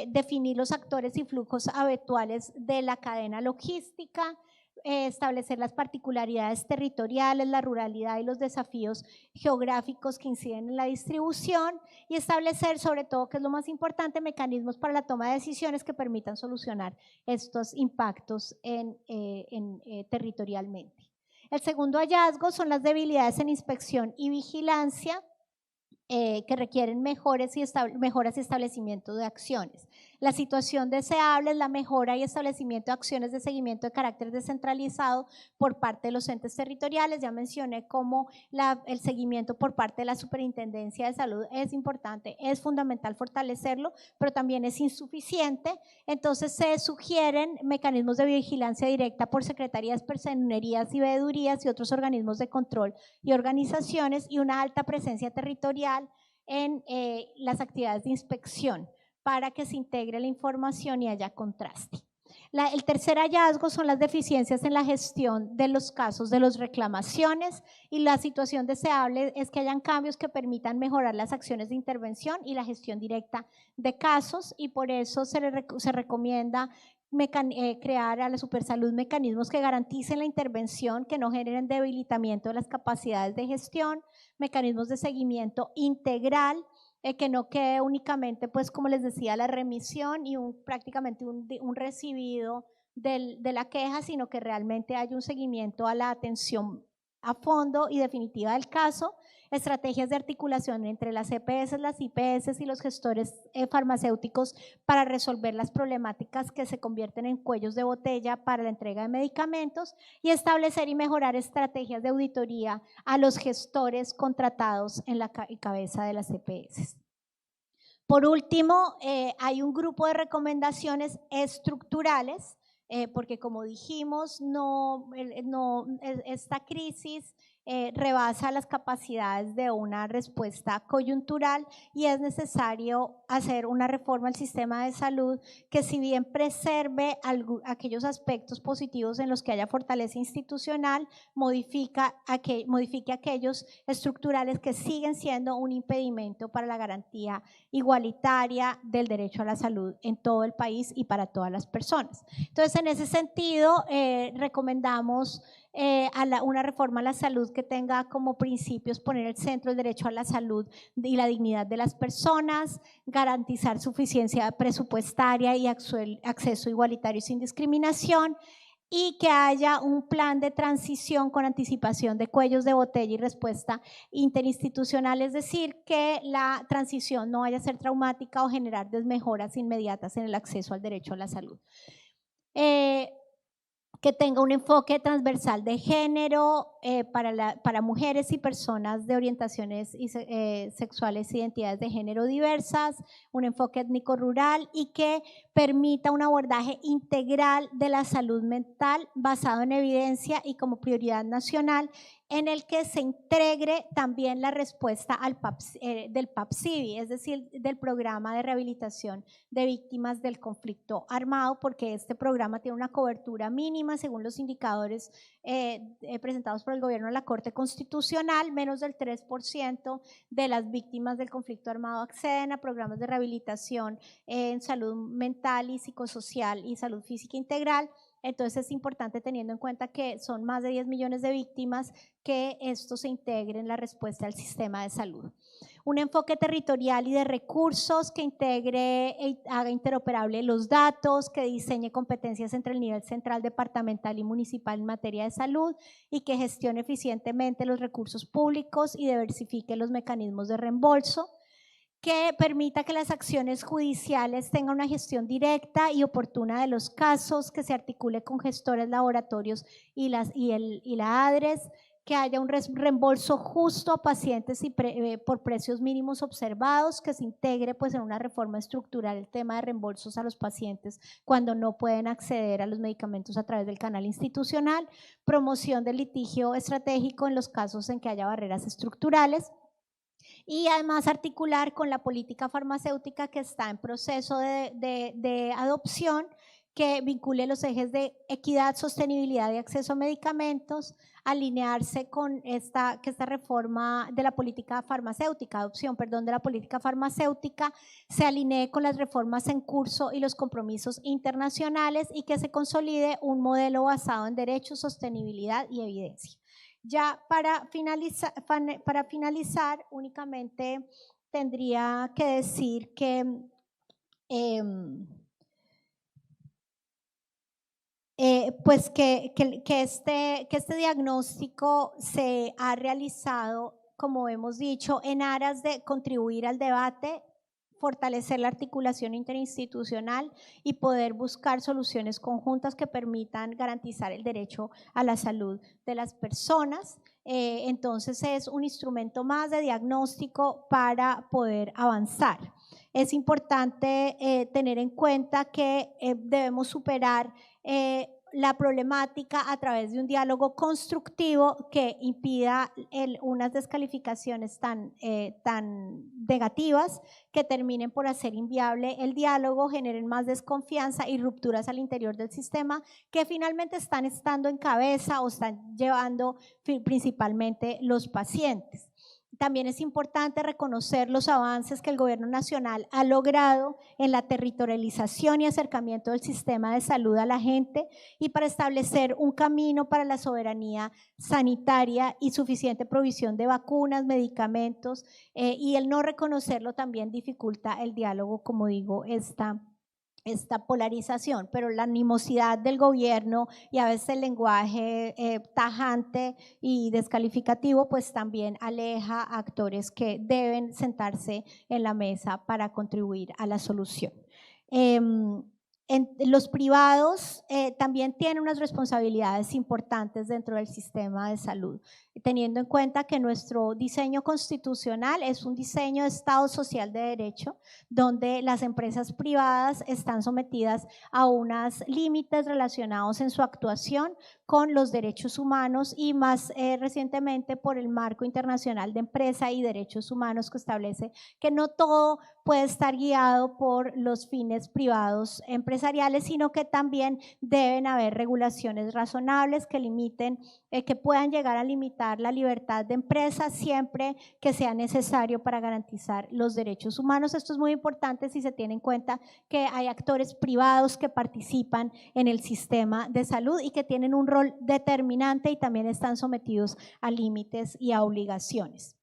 definir los actores y flujos habituales de la cadena logística, establecer las particularidades territoriales, la ruralidad y los desafíos geográficos que inciden en la distribución, y establecer, sobre todo, que es lo más importante, mecanismos para la toma de decisiones que permitan solucionar estos impactos territorialmente. El segundo hallazgo son las debilidades en inspección y vigilancia, que requieren mejoras y establecimiento de acciones. La situación deseable es la mejora y establecimiento de acciones de seguimiento de carácter descentralizado por parte de los entes territoriales. Ya mencioné cómo el seguimiento por parte de la Superintendencia de Salud es importante, es fundamental fortalecerlo, pero también es insuficiente. Entonces se sugieren mecanismos de vigilancia directa por secretarías, personerías y veedurías y otros organismos de control y organizaciones, y una alta presencia territorial en las actividades de inspección para que se integre la información y haya contraste. El tercer hallazgo son las deficiencias en la gestión de los casos de las reclamaciones, y la situación deseable es que hayan cambios que permitan mejorar las acciones de intervención y la gestión directa de casos, y por eso se recomienda crear a la Supersalud mecanismos que garanticen la intervención, que no generen debilitamiento de las capacidades de gestión, mecanismos de seguimiento integral, que no quede únicamente, pues como les decía, la remisión y prácticamente un recibido de la queja, sino que realmente haya un seguimiento a la atención a fondo y definitiva del caso, estrategias de articulación entre las EPS, las IPS y los gestores farmacéuticos para resolver las problemáticas que se convierten en cuellos de botella para la entrega de medicamentos, y establecer y mejorar estrategias de auditoría a los gestores contratados en la cabeza de las EPS. Por último, hay un grupo de recomendaciones estructurales, porque como dijimos, esta crisis rebasa las capacidades de una respuesta coyuntural, y es necesario hacer una reforma al sistema de salud que, si bien preserve aquellos aspectos positivos en los que haya fortaleza institucional, modifique aquellos estructurales que siguen siendo un impedimento para la garantía igualitaria del derecho a la salud en todo el país y para todas las personas. Entonces, en ese sentido, recomendamos una reforma a la salud que tenga como principios poner el centro el derecho a la salud y la dignidad de las personas, garantizar suficiencia presupuestaria y acceso igualitario y sin discriminación, y que haya un plan de transición con anticipación de cuellos de botella y respuesta interinstitucional, es decir, que la transición no vaya a ser traumática o generar desmejoras inmediatas en el acceso al derecho a la salud. Que tenga un enfoque transversal de género para mujeres y personas de orientaciones sexuales e identidades de género diversas, un enfoque étnico-rural, y que permita un abordaje integral de la salud mental basado en evidencia y como prioridad nacional, en el que se integre también la respuesta del PAPSIVI, es decir, del Programa de Rehabilitación de Víctimas del Conflicto Armado, porque este programa tiene una cobertura mínima según los indicadores presentados por el gobierno de la Corte Constitucional. Menos del 3% de las víctimas del conflicto armado acceden a programas de rehabilitación en salud mental y psicosocial y salud física integral. Entonces es importante, teniendo en cuenta que son más de 10 millones de víctimas, que esto se integre en la respuesta al sistema de salud. Un enfoque territorial y de recursos que integre e haga interoperable los datos, que diseñe competencias entre el nivel central, departamental y municipal en materia de salud, y que gestione eficientemente los recursos públicos y diversifique los mecanismos de reembolso, que permita que las acciones judiciales tengan una gestión directa y oportuna de los casos, que se articule con gestores, laboratorios y la ADRES, que haya un reembolso justo a pacientes por precios mínimos observados, que se integre pues en una reforma estructural el tema de reembolsos a los pacientes cuando no pueden acceder a los medicamentos a través del canal institucional, promoción del litigio estratégico en los casos en que haya barreras estructurales, y además articular con la política farmacéutica que está en proceso de adopción, que vincule los ejes de equidad, sostenibilidad y acceso a medicamentos, alinearse con que esta reforma de la política farmacéutica, adopción, perdón, de la política farmacéutica, se alinee con las reformas en curso y los compromisos internacionales, y que se consolide un modelo basado en derechos, sostenibilidad y evidencia. Ya para finalizar, únicamente tendría que decir que pues que este diagnóstico se ha realizado, como hemos dicho, en aras de contribuir al debate fortalecer la articulación interinstitucional y poder buscar soluciones conjuntas que permitan garantizar el derecho a la salud de las personas. Entonces es un instrumento más de diagnóstico para poder avanzar. Es importante tener en cuenta que debemos superar la problemática a través de un diálogo constructivo que impida unas descalificaciones tan negativas que terminen por hacer inviable el diálogo, generen más desconfianza y rupturas al interior del sistema que finalmente están estando en cabeza o están llevando principalmente los pacientes. También es importante reconocer los avances que el gobierno nacional ha logrado en la territorialización y acercamiento del sistema de salud a la gente y para establecer un camino para la soberanía sanitaria y suficiente provisión de vacunas, medicamentos, y el no reconocerlo también dificulta el diálogo, como digo, esta polarización, pero la animosidad del gobierno y a veces el lenguaje tajante y descalificativo pues también aleja a actores que deben sentarse en la mesa para contribuir a la solución. Los privados también tienen unas responsabilidades importantes dentro del sistema de salud, teniendo en cuenta que nuestro diseño constitucional es un diseño de Estado social de derecho, donde las empresas privadas están sometidas a unos límites relacionados en su actuación con los derechos humanos y más recientemente por el Marco Internacional de Empresa y Derechos Humanos, que establece que no todo puede estar guiado por los fines privados empresariales, sino que también deben haber regulaciones razonables que limiten, que puedan llegar a limitar la libertad de empresa siempre que sea necesario para garantizar los derechos humanos. Esto es muy importante si se tiene en cuenta que hay actores privados que participan en el sistema de salud y que tienen un rol determinante y también están sometidos a límites y a obligaciones.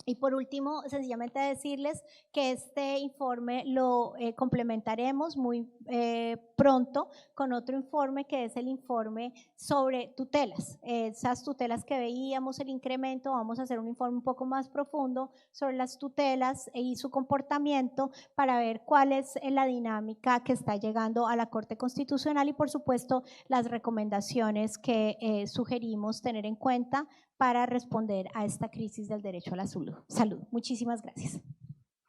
Y por último, sencillamente decirles que este informe lo complementaremos muy pronto con otro informe que es el informe sobre tutelas. Esas tutelas que veíamos, el incremento, vamos a hacer un informe un poco más profundo sobre las tutelas y su comportamiento para ver cuál es la dinámica que está llegando a la Corte Constitucional y por supuesto las recomendaciones que sugerimos tener en cuenta para responder a esta crisis del derecho a la salud. Muchísimas gracias.